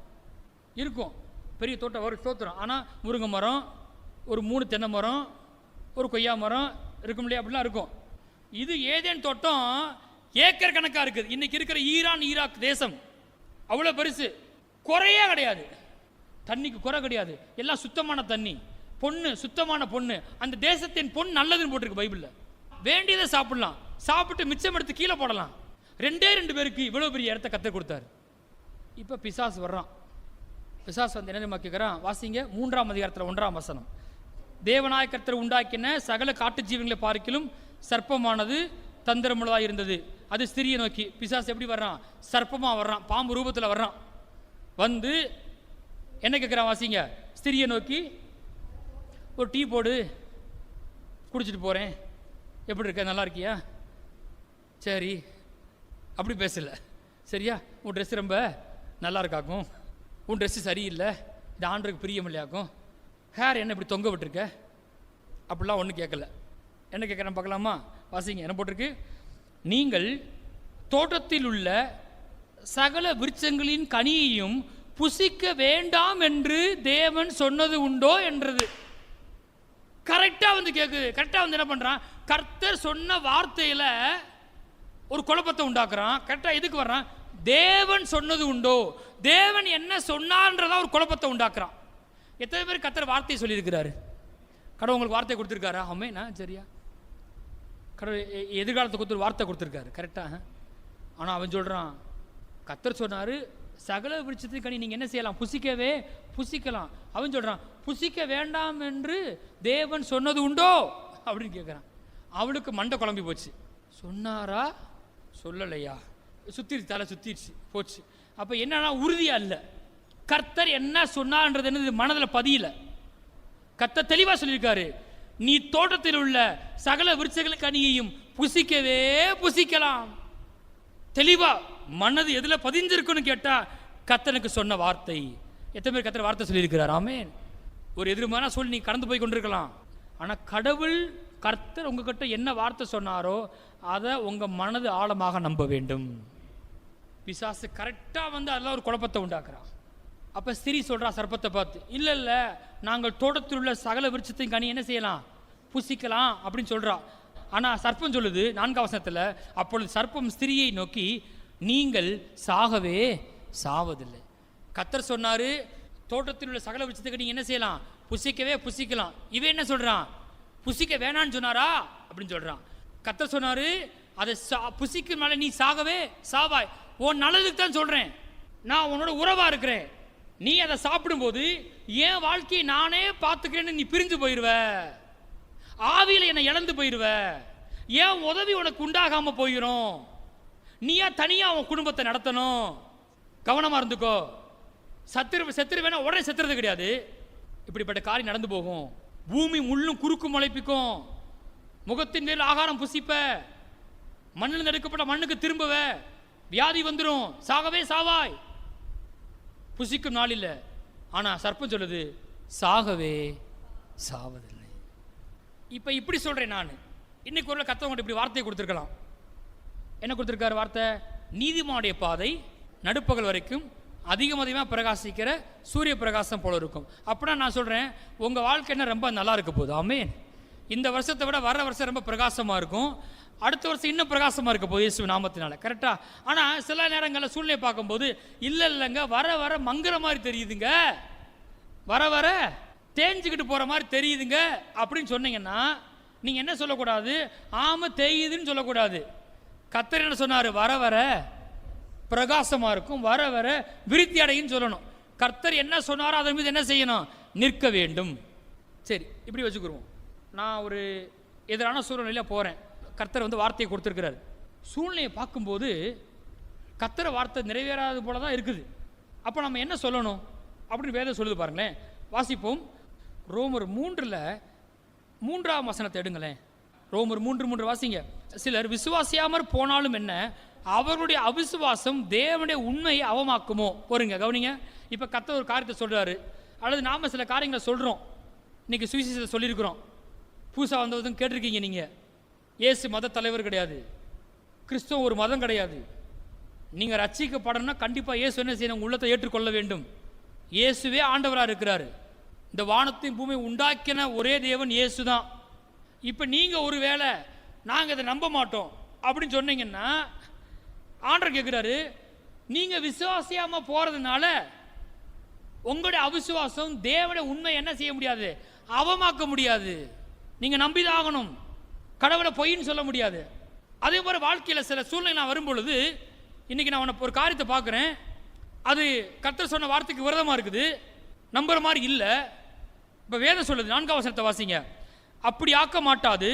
இருக்கும், பெரிய தோட்டம் ஒரு தோத்துறோம். ஆனால் முருங்கை மரம், ஒரு 3 தென்னை மரம், ஒரு கொய்யா மரம் இருக்கும் இல்லையா? அப்படிலாம் இருக்கும். இது ஏதேன் தோட்டம் ஏக்கர் கணக்காக இருக்குது. இன்னைக்கு இருக்கிற ஈரான் ஈராக் தேசம் அவ்வளோ பெருசு. குறையே கிடையாது, தண்ணிக்கு குறை கிடையாது. எல்லாம் சுத்தமான தண்ணி, பொண்ணு சுத்தமான பொண்ணு. அந்த தேசத்தின் பொண்ணு நல்லதுன்னு போட்டிருக்கு பைபிளில். வேண்டியதை சாப்பிடலாம், சாப்பிட்டு மிச்சம் எடுத்து கீழே போடலாம். 2 பேருக்கு இவ்வளோ பெரிய இடத்த கற்றுக் கொடுத்தாரு. இப்போ பிசாசு வர்றான். பிசாசு வந்து என்ன கேட்குறான்? வாசிங்க 3ஆம் அதிகாரத்தில் 1ஆம் வசனம். தேவனாய கர்த்தர் உண்டாக்கின சகல காட்டு ஜீவங்களை பார்க்கிலும் சர்ப்பமானது தந்திரமுள்ளதாக இருந்தது. அது ஸ்திரியை நோக்கி. பிசாசு எப்படி வர்றான்? சர்ப்பமாக வர்றான், பாம்பு ரூபத்தில் வர்றான். வந்து என்ன கேட்குறான்? வாசிங்க. ஸ்திரியை நோக்கி, ஒரு டீ போடு, குடிச்சிட்டு போகிறேன், எப்படி இருக்க, நல்லா இருக்கியா? சரி, அப்படி பேசல. சரியா? உன் ட்ரெஸ் ரொம்ப நல்லா இருக்காக்கும், உன் ட்ரெஸ்ஸு சரியில்லை, இது ஆண்டருக்கு பிரியமில்லையாக்கும், ஹேர் என்ன இப்படி தொங்க விட்டுருக்க, அப்படிலாம் ஒன்றும் கேட்கல. என்ன கேட்குறேன் பார்க்கலாமா? வாசிங்க. என்ன போட்டிருக்கு? நீங்கள் தோட்டத்தில் உள்ள சகல விருட்சங்களின் கனியையும் புசிக்க வேண்டாம் என்று தேவன் சொன்னது உண்டோ என்றது. கரெக்டாக வந்து கேட்குது. கரெக்டாக வந்து என்ன பண்ணுறான்? கர்த்தர் சொன்ன வார்த்தையில் ஒரு குழப்பத்தை உண்டாக்குறான். கரெக்டாக எதுக்கு வர்றான்? தேவன் சொன்னது உண்டோ, தேவன் என்ன சொன்னான்றதா ஒரு குழப்பத்தை உண்டாக்குறான். எத்தனை பேர் கர்த்தர் வார்த்தையை சொல்லியிருக்கிறாரு? கடவுள் உங்களுக்கு வார்த்தை கொடுத்துருக்காரா? ஆமென். சரியா? கடவுள் எதிர்காலத்தை கொடுத்து வார்த்தை கொடுத்துருக்காரு, கரெக்டாக. ஆனால் அவன் சொல்கிறான், கர்த்தர் சொன்னார் சகல விருட்சத்தின் கனி நீங்கள் என்ன செய்யலாம்? புசிக்கவே புசிக்கலாம். அவன் சொல்கிறான், புசிக்க வேண்டாம் என்று தேவன் சொன்னது உண்டோ அப்படின்னு கேட்குறான். அவளுக்கு மண்டை குழம்பி போச்சு. சொன்னாரா சொல்லலையா? சுற்றிடுச்சு, தலை சுற்றிடுச்சு போச்சு. அப்போ என்னன்னா உறுதியா இல்லை. கர்த்தர் என்ன சொன்னார்ன்றது என்னது மனதில் பதியல. கர்த்தர் தெளிவாக சொல்லியிருக்காரு, நீ தோட்டத்தில் உள்ள சகல விருட்சங்களின் கனியையும் புசிக்கவே புசிக்கலாம். தெளிவா மனது எதுல பதிஞ்சிருக்குன்னு கேட்டா கர்த்தனுக்கு சொன்ன வார்த்தை. எத்தனை பேர் கர்த்தர் வார்த்தை சொல்லியிருக்கிறார்? ஆமென். ஒரு எதிர்மான சொல்லி நீ கடந்து போய் கொண்டிருக்கலாம். ஆனால் கடவுள் கர்த்தர் உங்ககிட்ட என்ன வார்த்தை சொன்னாரோ அதை உங்கள் மனது ஆழமாக நம்ப வேண்டும். பிசாசு கரெக்டாக அதெல்லாம் ஒரு குழப்பத்தை உண்டாக்குறான். அப்போ ஸ்திரீ சொல்கிறா சர்ப்பத்தை பார்த்து, இல்லை இல்லை, நாங்கள் தோட்டத்தில் உள்ள சகல விருட்சத்தையும் கனி என்ன செய்யலாம், புசிக்கலாம் அப்படின்னு சொல்கிறா. ஆனால் சர்ப்பம் சொல்லுது 4ஆம் வசனத்தில், அப்பொழுது சர்ப்பம் ஸ்திரியை நோக்கி, நீங்கள் சாகவே சாவதில்லை. கர்த்தர் சொன்னார் தோட்டத்தில் உள்ள சகல விருட்சத்துக்கு நீங்கள் என்ன செய்யலாம், புசிக்கவே புசிக்கலாம். இவன் என்ன சொல்கிறான், புசிக்க வேணான்னு சொன்னாரா அப்படின்னு சொல்கிறான். கர்த்தர் சொன்னார் அதை புசிக்கும் மேலே நீ சாகவே சாவாய். உன் நல்லதுக்கு தான் சொல்கிறேன், நான் உன்னோட உறவாக இருக்கிறேன். நீ அதை சாப்பிடும்போது என் வாழ்க்கையை நானே பார்த்துக்கிறேன்னு நீ பிரிஞ்சு போயிடுவ, ஆவியில் என்னை இழந்து போயிடுவ, ஏன் உதவி உனக்கு உண்டாகாமல் போயிடும், நீயா தனியாக உன் குடும்பத்தை நடத்தணும். கவனமாக இருந்துக்கோ. செத்துரு வேணா உடனே செத்துறது கிடையாது. இப்படிப்பட்ட காரியம் நடந்து போகும். பூமி முள்ளும் குறுக்கு முளைப்பிக்கும். முகத்தின் மேல் ஆகாரம் புசிப்ப, மண்ணில் எடுக்கப்பட்ட மண்ணுக்கு திரும்பவ, வியாதி வந்துடும், சாகவே சாவாய். புசிக்கும் நாள் இல்லை. ஆனால் சர்ப்பம் சொல்லுது சாகவே சாவதில்லை. இப்போ இப்படி சொல்கிறேன் நான். இன்னைக்கு ஒரு கத்தவங்க இப்படி வார்த்தையை கொடுத்துருக்கலாம். என்ன கொடுத்துருக்காரு வார்த்தை, நீதிமானுடைய பாதை நடுப்பகல் வரைக்கும் அதிகமாக பிரகாசிக்கிற சூரிய பிரகாசம் போல இருக்கும். அப்படின்னா நான் சொல்கிறேன், உங்கள் வாழ்க்கை என்ன ரொம்ப நல்லா இருக்க போகுது. ஆமென். இந்த வருஷத்தை விட வர வருஷம் ரொம்ப பிரகாசமாக இருக்கும். அடுத்த வருஷம் இன்னும் பிரகாசமாக இருக்க போகுது இயேசு நாமத்தினால. கரெக்டாக. ஆனால் சில நேரங்களில் சூழ்நிலை பார்க்கும்போது இல்லைங்க, வர வர மங்குற மாதிரி தெரியுதுங்க, வர வர தேஞ்சிக்கிட்டு போகிற மாதிரி தெரியுதுங்க அப்படின்னு சொன்னீங்கன்னா நீங்கள் என்ன சொல்லக்கூடாது, ஆமாம் தேயுதுன்னு சொல்லக்கூடாது. கர்த்தர் என்ன சொன்னார், வர வர பிரகாசமாக இருக்கும், வர வர விருத்தி அடைன்னு சொல்லணும். கர்த்தர் என்ன சொன்னாரோ அதன் மீது என்ன செய்யணும், நிற்க வேண்டும். சரி, இப்படி வச்சுக்கிடுவோம். நான் ஒரு எதிரான சூழ்நிலையில் போகிறேன். கர்த்தர் வார்த்தையை கொடுத்துருக்கிறார். சூழ்நிலையை பார்க்கும்போது கர்த்தர் வார்த்தை நிறைவேறாது போல தான் இருக்குது. அப்போ நம்ம என்ன சொல்லணும் அப்படின்னு வேதம் சொல்லுது பாருங்களேன். வாசிப்போம். ரோமர் 3:3 வசனத்தை எடுங்களேன். ரோமர் 3:3 வாசிங்க. சிலர் விசுவாசியாமற் போனாலும் என்ன, அவர்களுடைய அவிசுவாசம் தேவனுடைய உண்மையை அவமாக்குமோ. போருங்க, கவனிங்க. இப்போ கர்த்தர் ஒரு காரியத்தை சொல்கிறாரு, அல்லது நாம் சில காரியங்களை சொல்கிறோம். இன்றைக்கி சுவிசேஷத்தை சொல்லியிருக்கிறோம். புதுசாக வந்ததும் கேட்டிருக்கீங்க. நீங்கள் இயேசு மத தலைவர் கிடையாது, கிறிஸ்துவ ஒரு மதம் கிடையாது. நீங்கள் ரட்சிக்கப்படணும்னா கண்டிப்பாக இயேசு என்ன செய்யணும், உங்கள் உள்ளத்தை ஏற்றுக்கொள்ள வேண்டும். இயேசுவே ஆண்டவராக இருக்கிறாரு. இந்த வானத்தையும் பூமியை உண்டாக்கின ஒரே தேவன் இயேசு தான். இப்போ நீங்கள் ஒரு வேளை நாங்கள் இதை நம்ப மாட்டோம் அப்படின்னு சொன்னீங்கன்னா ஆண்டவர் கேட்குறாரு, நீங்கள் விசுவாசியாமல் போகிறதுனால உங்களுடைய அவிசுவாசம் தேவனுடைய உண்மை என்ன செய்ய முடியாது, அவமாக்க முடியாது. நீங்கள் நம்பிதான் ஆகணும். கடவுளை பொய்ன்னு சொல்ல முடியாது. அதே மாதிரி வாழ்க்கையில் சில சூழ்நிலை நான் வரும்பொழுது, இன்றைக்கி நான் உன்னை ஒரு காரியத்தை பார்க்குறேன், அது கர்த்தர் சொன்ன வார்த்தைக்கு விரோதமாக இருக்குது, நம்புற மாதிரி இல்லை. இப்போ வேதம் சொல்லுது 4ஆம் வசனத்தை வாசிங்க. அப்படி ஆக்க மாட்டாது,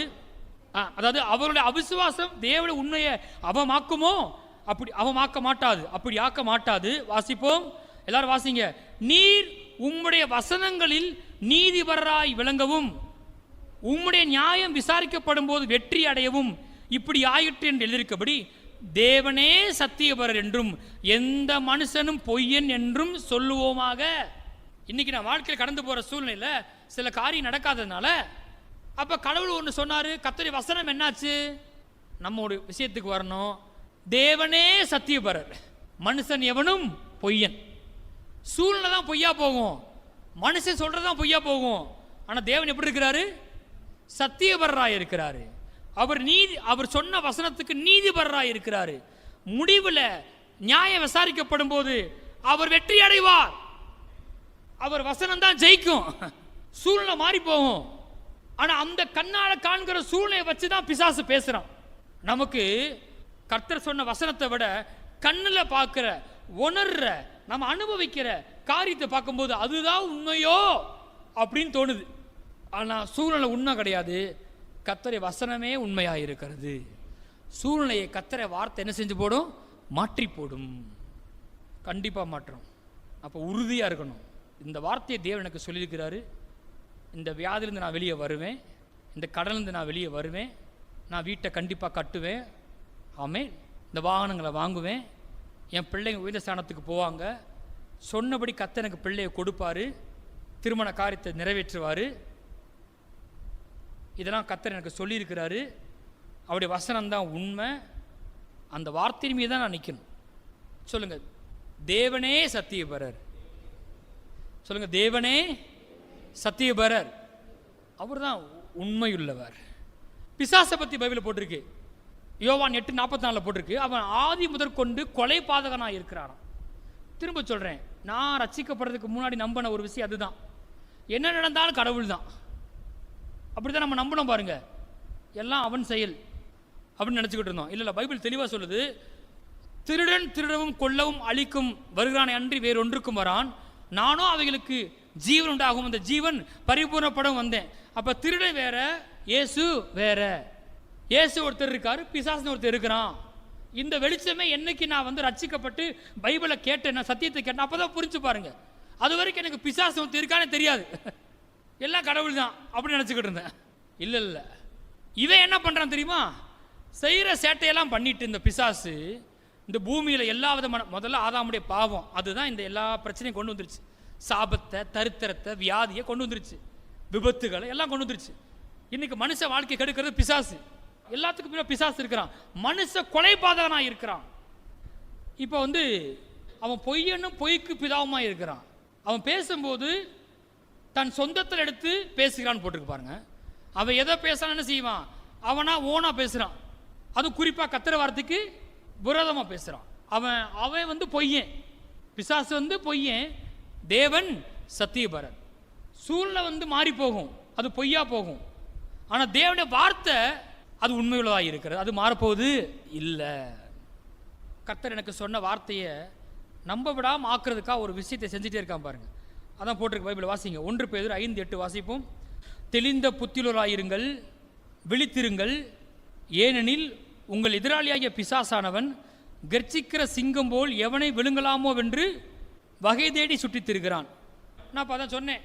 அதாவது அவருடைய அவிசுவாசம் தேவனுடைய உண்மையை அவமாக்குமோ, அப்படி அவமாக்க மாட்டாது, அப்படி ஆக்க மாட்டாது. வாசிப்போம், எல்லாரும் வாசிங்க. நீர் உம்முடைய வசனங்களில் நீதிபரராய் விளங்கவும் உம்முடைய நியாயம் விசாரிக்கப்படும் போது வெற்றி அடையவும் இப்படி ஆயிற்று என்று எழுதியிருக்கபடி தேவனே சத்தியபரர் என்றும் எந்த மனுஷனும் பொய்யன் என்றும் சொல்லுவோமாக. இன்னைக்கு நான் வாழ்க்கையில் கடந்து போகிற சூழ்நிலையில் சில காரியம் நடக்காததுனால, அப்போ கடவுள் ஒன்று சொன்னார், கர்த்தருடைய வசனம் என்னாச்சு, நம்ம ஒரு விஷயத்துக்கு வரணும். தேவனே சத்தியபரர், மனுஷன் எவனும் பொய்யன். சூழ்நிலை தான் பொய்யா போகும், மனுஷன் சொல்றதான் பொய்யா போகும். ஆனால் தேவன் எப்படி இருக்கிறாரு, சத்தியபரராய் இருக்கிறாரு. அவர் சொன்ன வசனத்துக்கு நீதிபரராய் இருக்கிறாரு. முடிவில் நியாயம் விசாரிக்கப்படும் போது அவர் வெற்றி அடைவார். அவர் வசனம் தான் ஜெயிக்கும். சூழ்நிலை மாறி போகும். ஆனா அந்த கண்ணால காண்கிற சூழ்நிலையை வச்சுதான் பிசாசு பேசுறான். நமக்கு கர்த்தர் சொன்ன வசனத்தை விட கண்ணுல பார்க்கிற, உணர்ற, நம்ம அனுபவிக்கிற காரியத்தை பார்க்கும்போது அதுதான் உண்மையோ அப்படின்னு தோணுது. ஆனா சூழ்நிலை உண்மை கிடையாது. கர்த்தருடைய வசனமே உண்மையாக இருக்கிறது. சூழ்நிலையை கர்த்தருடைய வார்த்தை என்ன செஞ்சு போடும், மாற்றி போடும். கண்டிப்பாக மாற்றணும். அப்போ உறுதியாக இருக்கணும். இந்த வார்த்தையை தேவன் எனக்கு சொல்லியிருக்கிறாரு. இந்த வியாதிலிருந்து நான் வெளியே வருவேன், இந்த கடலிருந்து நான் வெளியே வருவேன், நான் வீட்டை கண்டிப்பாக கட்டுவேன், ஆமென், இந்த வாகனங்களை வாங்குவேன், என் பிள்ளைங்க உயர்ந்த ஸ்தானத்துக்கு போவாங்க, சொன்னபடி கர்த்தர் எனக்கு பிள்ளையை கொடுப்பாரு, திருமண காரியத்தை நிறைவேற்றுவார், இதெல்லாம் கர்த்தர் எனக்கு சொல்லியிருக்கிறாரு. அவருடைய வசனம் தான் உண்மை. அந்த வார்த்தையின் மீது தான் நான் நிற்கணும். சொல்லுங்க, தேவனே சத்தியபரர். சொல்லுங்க, தேவனே சத்தியபரர். அவர் தான் உண்மையுள்ளவர். பிசாசை பற்றி பைபிள் போட்டிருக்கு. யோவான் 8:44 போட்டிருக்கு. அவன் ஆதி முதற்கொண்டு கொலை பாதகனாக இருக்கிறாராம். திரும்ப சொல்கிறேன், நான் ரட்சிக்கப்படுறதுக்கு முன்னாடி நம்பின ஒரு விஷயம் அதுதான். என்ன நடந்தாலும் கடவுள் தான். அப்படி தான் நம்ம நம்பணும். பாருங்க, எல்லாம் அவன் செயல் அப்படின்னு நினச்சிக்கிட்டு இருந்தோம். இல்லை, பைபிள் தெளிவாக சொல்லுது, திருடன் திருடவும் கொல்லவும் அழிக்கும் வருகிறானே அன்றி வேறொன்றுக்கும் வரான், நானும் அவைகளுக்கு ஜீவன் உண்டாகும், அந்த ஜீவன் பரிபூர்ணப்படும் வந்தேன். அப்போ திருடன் வேற, இயேசு வேற. இயேசு ஒருத்தர் இருக்காரு, பிசாசுன்னு ஒருத்தர் இருக்கிறான். இந்த வெளிச்சமே என்னைக்கு நான் ரட்சிக்கப்பட்டு பைபிளை கேட்டேன், சத்தியத்தை கேட்டேன், அப்போதான் புரிஞ்சு பாருங்க. அது வரைக்கும் எனக்கு பிசாசு ஒருத்தர் இருக்கானே தெரியாது. எல்லாம் கடவுள் தான் அப்படின்னு நினச்சிக்கிட்டு இருந்தேன். இல்லை இல்லை, இவன் என்ன பண்ணுறான் தெரியுமா? செய்கிற சேட்டையெல்லாம் பண்ணிட்டு இந்த பிசாசு இந்த பூமியில் எல்லா விதமான, முதல்ல ஆதாமுடைய பாவம் அதுதான் இந்த எல்லா பிரச்சனையும் கொண்டு வந்துருச்சு. சாபத்தை, தரித்திரத்தை, வியாதியை கொண்டு வந்துருச்சு, விபத்துகளை எல்லாம் கொண்டு வந்துருச்சு. இன்னைக்கு மனுஷ வாழ்க்கை கெடுக்கிறது பிசாசு. எல்லாத்துக்கும் பின்னாடி பிசாசு இருக்கிறான். மனுஷ கொலை பாதகனாக இருக்கிறான். இப்போ அவன் பொய்யனும் பொய்க்கு பிதாவுமா இருக்கிறான். அவன் பேசும்போது தன் சொந்தத்தில் எடுத்து பேசுகிறான்னு போட்டுருக்கு பாருங்க. அவன் எதை பேசுறான்னு என்ன செய்வான்? அவனா ஓனா பேசுறான். அது குறிப்பாக கத்திர வார்த்தைக்கு விரோதமாக பேசுறான். அவன் பொய்யன். பிசாசு பொய்யன், தேவன் சத்தியபரர். சூழ்நிலை மாறி போகும், அது பொய்யா போகும். ஆனால் தேவனுடைய வார்த்தை அது உண்மையுள்ளதாக இருக்கிறது, அது மாறப்போகுது இல்லை. கர்த்தர் எனக்கு சொன்ன வார்த்தையை நம்ப விடாமல் ஆக்குறதுக்காக ஒரு விஷயத்தை செஞ்சுட்டே இருக்கான் பாருங்க. அதான் போட்டிருக்கு பைபிள். வாசிங்க, 1 பேதுரு 5:8 வாசிப்போம். தெளிந்த புத்தியுள்ளவராயிருங்கள், விழித்திருங்கள், ஏனெனில் உங்கள் எதிராளியாகிய பிசாசானவன் கர்ச்சிக்கிற சிங்கம் போல் எவனை விழுங்கலாமோ வென்று வகை தேடி சுற்றித் திரிகிறான். நான் இப்போ அதான் சொன்னேன்,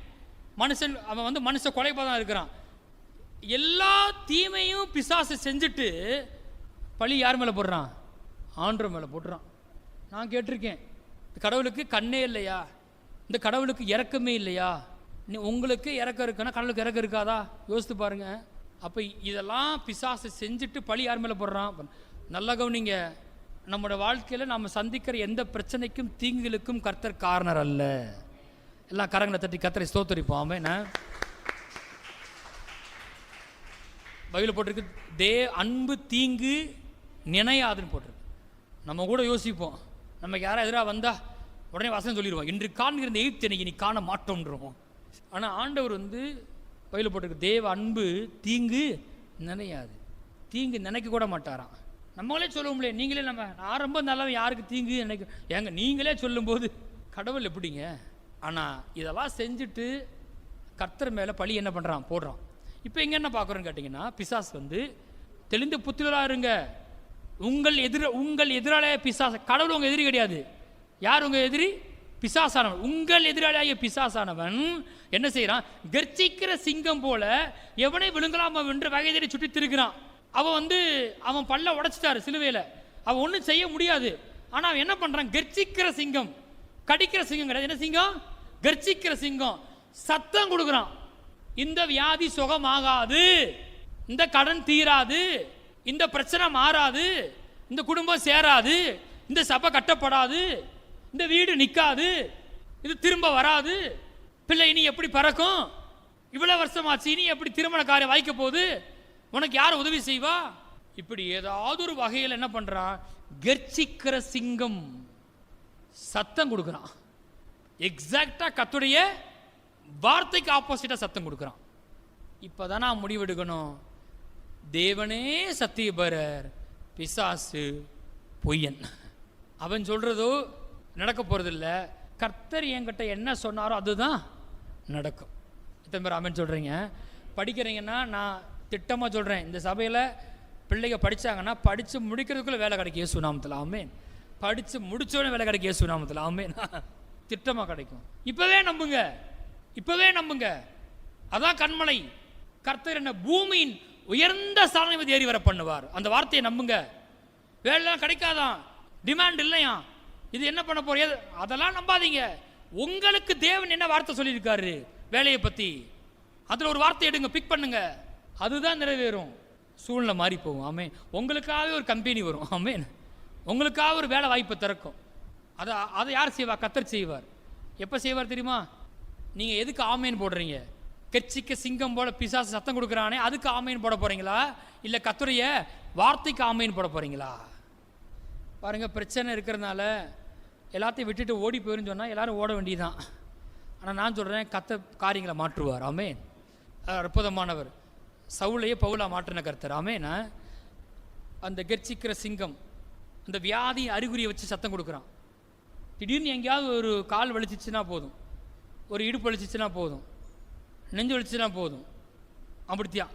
மனுஷன் அவன் மனுஷ கொலைபாதான் இருக்கிறான். எல்லா தீமையும் பிசாசு செஞ்சுட்டு பழி யார் மேலே போடுறான்? ஆண்டவர் மேலே போடுறான். நான் கேட்டிருக்கேன், கடவுளுக்கு கண்ணே இல்லையா? இந்த கடவுளுக்கு இறக்கமே இல்லையா? உங்களுக்கு இறக்கம் இருக்குன்னா கடவுளுக்கு இறக்கம் இருக்காதா? யோசித்து பாருங்க. அப்போ இதெல்லாம் பிசாசு செஞ்சுட்டு பழி யார் மேலே போடுறான்? நல்லா கவனிங்க, நம்மளோட வாழ்க்கையில் நம்ம சந்திக்கிற எந்த பிரச்சனைக்கும் தீங்குகளுக்கும் கர்த்தர் காரணர் அல்ல. எல்லாம் கரங்களை தட்டி கர்த்தரை ஸ்தோத்தரிப்போம். ஆமென். பைபிள் போட்டிருக்கு, அன்பு தீங்கு நினையாதுன்னு போட்டிருக்கு. நம்ம கூட யோசிப்போம், நமக்கு யாராவது எதிராக வந்தால் உடனே வசனம் சொல்லிடுவோம், இன்று காண்கிற இந்த எகிப்தை இன்னைக்கு நீ காண மாட்டோன்றோம். ஆனால் ஆண்டவர் பைபிள் போட்டிருக்கு, தேவ அன்பு தீங்கு நினையாது. தீங்கு நினைக்க கூட மாட்டாராம். நம்மளே சொல்ல முடியல, நீங்களே நான் ரொம்ப நல்லவன், யாருக்கு தீங்கு நினைக்க ஏங்க நீங்களே சொல்லும்போது கடவுள் எப்படிங்க? ஆனால் இதெல்லாம் செஞ்சுட்டு கர்த்தர் மேலே பழி என்ன பண்ணுறான்? போடுறான். இப்போ இங்கே என்ன பார்க்குறோன்னு கேட்டிங்கன்னா, பிசாஸ் தெளிந்த புத்திரராக இருங்க, உங்கள் எதிராளியாக பிசாஸ். கடவுள் உங்கள் எதிரி கிடையாது. யார் உங்கள் எதிரி? பிசாசானவன். உங்கள் எதிராளியாகிய பிசாசானவன் என்ன செய்யறான்? கர்ச்சிக்கிற சிங்கம் போல எவனை விழுங்கலாம வென்று வகை தேடி சுற்றி திருக்கிறான். அவன் பல்ல உடைச்சிட்டாரு சிலுவையில், அவன் ஒன்றும் செய்ய முடியாது. ஆனால் அவன் என்ன பண்ணுறான்? கர்ச்சிக்கிற சிங்கம், கடிக்கிற சிங்கம் கிடையாது. என்ன சிங்கம்? கர்ச்சிக்கிற சிங்கம். சத்தம் கொடுக்குறான், இந்த வியாதி சுகமாகாது, இந்த கடன் தீராது, இந்த பிரச்சனை மாறாது, இந்த குடும்பம் சேராது, இந்த சபை கட்டப்படாது, இந்த வீடு நிற்காது, இது திரும்ப வராது, பிள்ளை இனி எப்படி பறக்கும், இவ்வளவு வருஷமாச்சு இனி எப்படி திருமண காரியம் வாய்க்க போகுது, உனக்கு யார் உதவி செய்வா? இப்படி ஏதாவது ஒரு வகையில் என்ன பண்றான்? கர்ச்சிக்கிற சிங்கம் சத்தம் கொடுக்குறான். எக்ஸாக்டா கர்த்தருடைய வார்த்தைக்கு ஆப்போசிட்டா சத்தம் கொடுக்குறான். இப்பதான் நான் முடிவெடுக்கணும், தேவனே சத்தியபரர், பிசாசு பொய்யன். அவன் சொல்றதோ நடக்க போறதில்ல, கர்த்தர் என்கிட்ட என்ன சொன்னாரோ அதுதான் நடக்கும். இத்தனை பேர் ஆமென் சொல்றீங்க? படிக்கிறீங்கன்னா நான் திட்டமாக சொல்கிறேன், இந்த சபையில் பிள்ளைங்க படித்தாங்கன்னா படித்து முடிக்கிறதுக்குள்ளே வேலை கிடைக்கும் இயேசு நாமத்தில். ஆமென். படித்து முடித்தோடனே வேலை கிடைக்கும் இயேசு நாமத்தில். ஆமென். திட்டமாக கிடைக்கும். இப்போவே நம்புங்க, இப்போவே நம்புங்க. அதான் கண்மலை. கர்த்தர் என்ன பூமியின் உயர்ந்த ஸ்தானம் ஏறி வர பண்ணுவார். அந்த வார்த்தையை நம்புங்க. வேலைலாம் கிடைக்காதான், டிமாண்ட் இல்லையா, இது என்ன பண்ண போறது, அதெல்லாம் நம்பாதீங்க. உங்களுக்கு தேவன் என்ன வார்த்தை சொல்லியிருக்காரு வேலையை பற்றி, அதில் ஒரு வார்த்தை எடுங்க, பிக் பண்ணுங்க. அதுதான் நிறைவேறும். சூழ்நிலை மாறி போகும். ஆமே. உங்களுக்காகவே ஒரு கம்பெனி வரும். ஆமே. உங்களுக்காக ஒரு வேலை வாய்ப்பை திறக்கும். அதை யார் செய்வா? கர்த்தர் செய்வார். எப்போ செய்வார் தெரியுமா? நீங்கள் எதுக்கு ஆமேன் போடுறீங்க? கெர்ச்சிக்க சிங்கம் போல பிசாசு சத்தம் கொடுக்குறானே, அதுக்கு ஆமேன் போட போகிறீங்களா? இல்லை கர்த்தருடைய வார்த்தைக்கு ஆமேன் போட போகிறீங்களா? பாருங்கள், பிரச்சனை இருக்கிறதுனால எல்லாத்தையும் விட்டுட்டு ஓடி போயிருன்னு சொன்னால் எல்லாரும் ஓட வேண்டியதுதான். ஆனால் நான் சொல்கிறேன், கர்த்தர் காரியங்களை மாற்றுவார். ஆமேன். அற்புதமானவர். சவுலையே பவுலா மாற்றின கர்த்தர். ஆமேன். அந்த கெர்ச்சிக்கிற சிங்கம் அந்த வியாதி அறிகுறியை வச்சு சத்தம் கொடுக்குறான். திடீர்னு எங்கேயாவது ஒரு கால் வலிச்சிச்சுன்னா போதும், ஒரு இடுப்பு வலிச்சிச்சுன்னா போதும், நெஞ்சு வலிச்சுன்னா போதும், அப்படித்தியா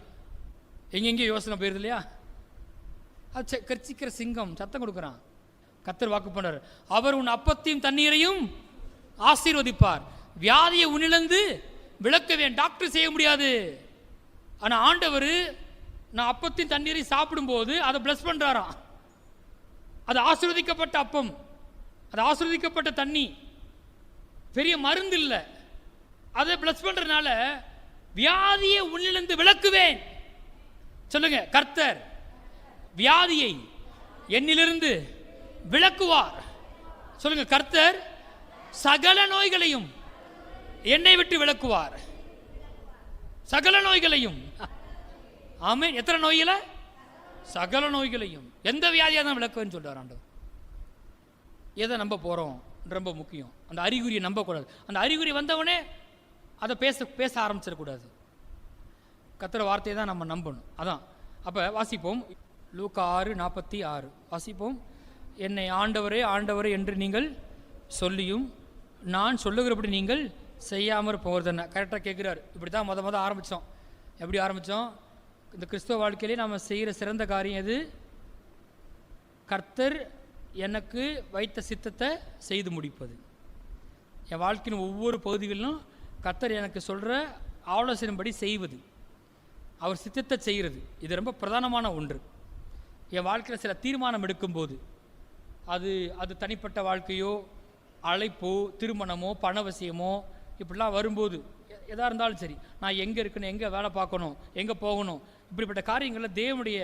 எங்கெங்கேயும் யோசனை போயிருது இல்லையா? அது கர்ச்சிக்கிற சிங்கம் சத்தம் கொடுக்குறான். கர்த்தர் வாக்கு பண்ணார், அவர் உன் அப்பத்தையும் தண்ணீரையும் ஆசீர்வதிப்பார், வியாதியை உன்னிலிருந்து விளக்கவேன். டாக்டர் செய்ய முடியாது. ஆனால் ஆண்டவர் நான் அப்பத்தையும் தண்ணீரையும் சாப்பிடும்போது அதை பிளஸ் பண்ணுறாராம். அது ஆசீர்வதிக்கப்பட்ட அப்பம், அது ஆசீர்வதிக்கப்பட்ட தண்ணி, பெரிய மருந்து இல்லை. அதை பிளஸ் பண்றதுனால வியாதியை உன்னிலிருந்து விளக்குவேன். சொல்லுங்க, கர்த்தர் வியாதியை என்னிலிருந்து விளக்குவார். சொல்லுங்க, கர்த்தர் சகல நோய்களையும் என்னை விட்டு விளக்குவார். சகல நோய்களையும். ஆமென். எத்தனை நோய்களை? சகல நோய்களையும். எந்த வியாதியாக தான் விளக்குவேன்னு சொல்றார் ஆண்டவர். எதை நம்ப போகிறோம் ரொம்ப முக்கியம். அந்த அறிகுறியை நம்பக்கூடாது. அந்த அறிகுறி வந்தவனே அதை பேச ஆரம்பிச்சிடக்கூடாது. கர்த்தர் வார்த்தையை தான் நம்ம நம்பணும். அதான். அப்போ வாசிப்போம், லூக்கா 6:46 வாசிப்போம். என்னை ஆண்டவரே ஆண்டவரே என்று நீங்கள் சொல்லியும் நான் சொல்லுகிறபடி நீங்கள் செய்யாமல் போகிறதுன்னு கரெக்டாக கேட்குறாரு. இப்படி தான் முத ஆரம்பித்தோம். எப்படி ஆரம்பித்தோம்? இந்த கிறிஸ்தவ வாழ்க்கையிலே நாம் செய்கிற சிறந்த காரியம் எது? கர்த்தர் எனக்கு வைத்த சித்தத்தை செய்து முடிப்பது. என் வாழ்க்கையின் ஒவ்வொரு பகுதிகளிலும் கர்த்தர் எனக்கு சொல்கிற ஆலோசனைப்படி செய்வது, அவர் சித்தத்தை செய்கிறது. இது ரொம்ப பிரதானமான ஒன்று. என் வாழ்க்கையில் சில தீர்மானம் எடுக்கும்போது, அது தனிப்பட்ட வாழ்க்கையோ அழைப்போ திருமணமோ பணவசியமோ இப்படிலாம் வரும்போது, எதாக இருந்தாலும் சரி, நான் எங்கே இருக்கணும், எங்கே வேலை பார்க்கணும், எங்கே போகணும், இப்படிப்பட்ட காரியங்களில் தேவனுடைய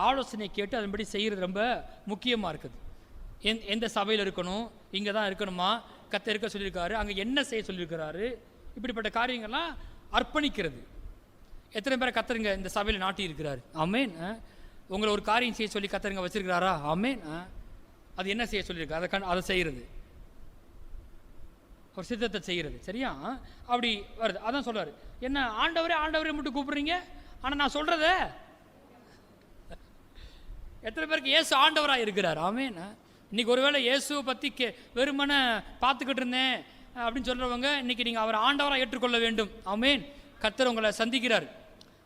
ஆலோசனை கேட்டு அதன்படி செய்கிறது ரொம்ப முக்கியமாக இருக்குது. எந்த சபையில் இருக்கணும், இங்கே தான் இருக்கணுமா, கர்த்தர் இருக்க சொல்லியிருக்காரு, அங்கே என்ன செய்ய சொல்லியிருக்கிறாரு, இப்படிப்பட்ட காரியங்கள்லாம் அர்ப்பணிக்கிறது. எத்தனை பேரை கர்த்தருங்க இந்த சபையில் நாட்டி இருக்கிறாரு? ஆமேன். உங்களை ஒரு காரியம் செய்ய சொல்லி கர்த்தருங்க வச்சிருக்கிறாரா? ஆமேன். அது என்ன செய்ய சொல்லியிருக்காரு, அதை செய்கிறது, ஒரு சித்தத்தை செய்கிறது. சரியா? அப்படி வருது. அதான் சொல்றாரு, என்ன ஆண்டவரே ஆண்டவரே மட்டும் கூப்பிடுறீங்க, ஆனால் நான் சொல்றத எத்தனை பேருக்கு இயேசு ஆண்டவராக இருக்கிறார்? ஆமேன். இன்னைக்கு ஒருவேளை இயேசுவை பற்றி வெறுமனை பார்த்துக்கிட்டு இருந்தேன் அப்படின்னு சொல்றவங்க, இன்னைக்கு நீங்கள் அவரை ஆண்டவராக ஏற்றுக்கொள்ள வேண்டும். ஆமேன். கர்த்தர் உங்களை சந்திக்கிறார்.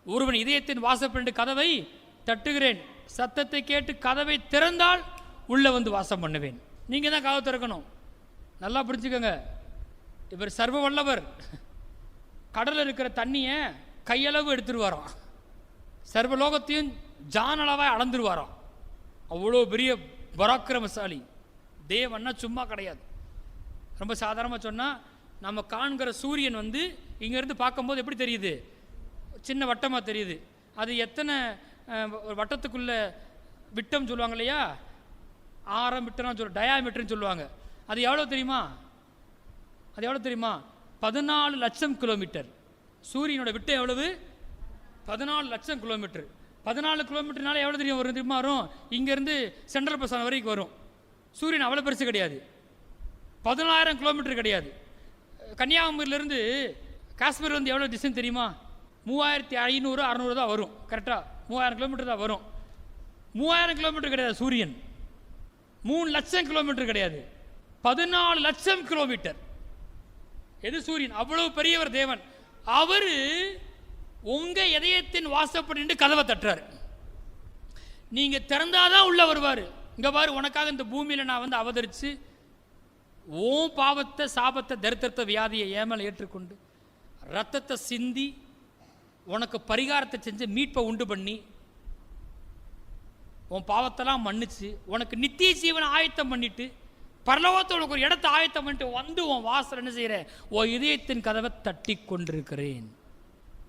ஒருவன் இதயத்தின் வாசப்பட்டு கதவை தட்டுகிறேன், சத்தத்தை கேட்டு கதவை திறந்தால் உள்ளே வந்து வாசம் பண்ணுவேன். நீங்கள் தான் கதவை திறக்கணும். நல்லா புரிஞ்சுக்கோங்க. இவர் சர்வ வல்லவர். கடலில் இருக்கிற தண்ணியை கையளவு எடுத்துருவாராம், சர்வலோகத்தையும் ஜானளவாக அளந்துருவாராம். அவ்வளோ பெரிய பராக்கிரமசாலி தேவன்னா சும்மா கிடையாது. ரொம்ப சாதாரணமாக சொன்னால், நம்ம காண்கிற சூரியன் வந்து இங்கேருந்து பார்க்கும்போது எப்படி தெரியுது? சின்ன வட்டமாக தெரியுது. அது எத்தனை வட்டத்துக்குள்ள விட்டம் சொல்லுவாங்க இல்லையா, ஆரம் விட்டம் சொல்ல, டயாமீட்டர்னு சொல்லுவாங்க. அது எவ்வளோ தெரியுமா? அது எவ்வளோ தெரியுமா? 14 லட்சம் கிலோமீட்டர். சூரியனோட விட்டம் எவ்வளவு? 14 லட்சம் கிலோமீட்டர். 14 கிலோமீட்டர்னால எவ்வளோ தெரியுமா வரும்? இங்கேருந்து சென்ட்ரல் பஸ் வரைக்கும் வரும். சூரியன் அவ்வளோ பெருசு கிடையாது. 14,000 கிலோமீட்டர் கிடையாது. கன்னியாகுமரியிலேருந்து காஷ்மீர் வந்து எவ்வளோ டிஸ்டன்ஸ் தெரியுமா? 3500-600 தான் வரும். கரெக்டாக 3000 கிலோமீட்டர் தான் வரும். 3000 கிலோமீட்டர் கிடையாது சூரியன். 3 லட்சம் கிலோமீட்டர் கிடையாது, 14 லட்சம் கிலோமீட்டர். எது சூரியன்? அவ்வளவு பெரியவர் தேவன். அவரு உங்க இதயத்தின் வாசப்பட்டு கதவை தட்டுறாரு. நீங்க திறந்தாதான் உள்ள வருவாரு. இங்க பாரு, உனக்காக இந்த பூமியில நான் வந்து அவதரிச்சு ஓம் பாவத்தை சாபத்தை தரித்திரத்தை வியாதியை ஏமல் ஏற்றுக்கொண்டு ரத்தத்தை சிந்தி உனக்கு பரிகாரத்தை செஞ்சு மீட்பை உண்டு பண்ணி உன் பாவத்தெல்லாம் மன்னிச்சு உனக்கு நித்திய ஜீவனை ஆயத்தம் பண்ணிட்டு பரலோகத்தில் உனக்கு ஒரு இடத்தை ஆயத்தம் பண்ணிட்டு வந்து உன் வாசல் என்ன செய்கிறேன்? உன் இதயத்தின் கதவை தட்டி கொண்டிருக்கிறேன்.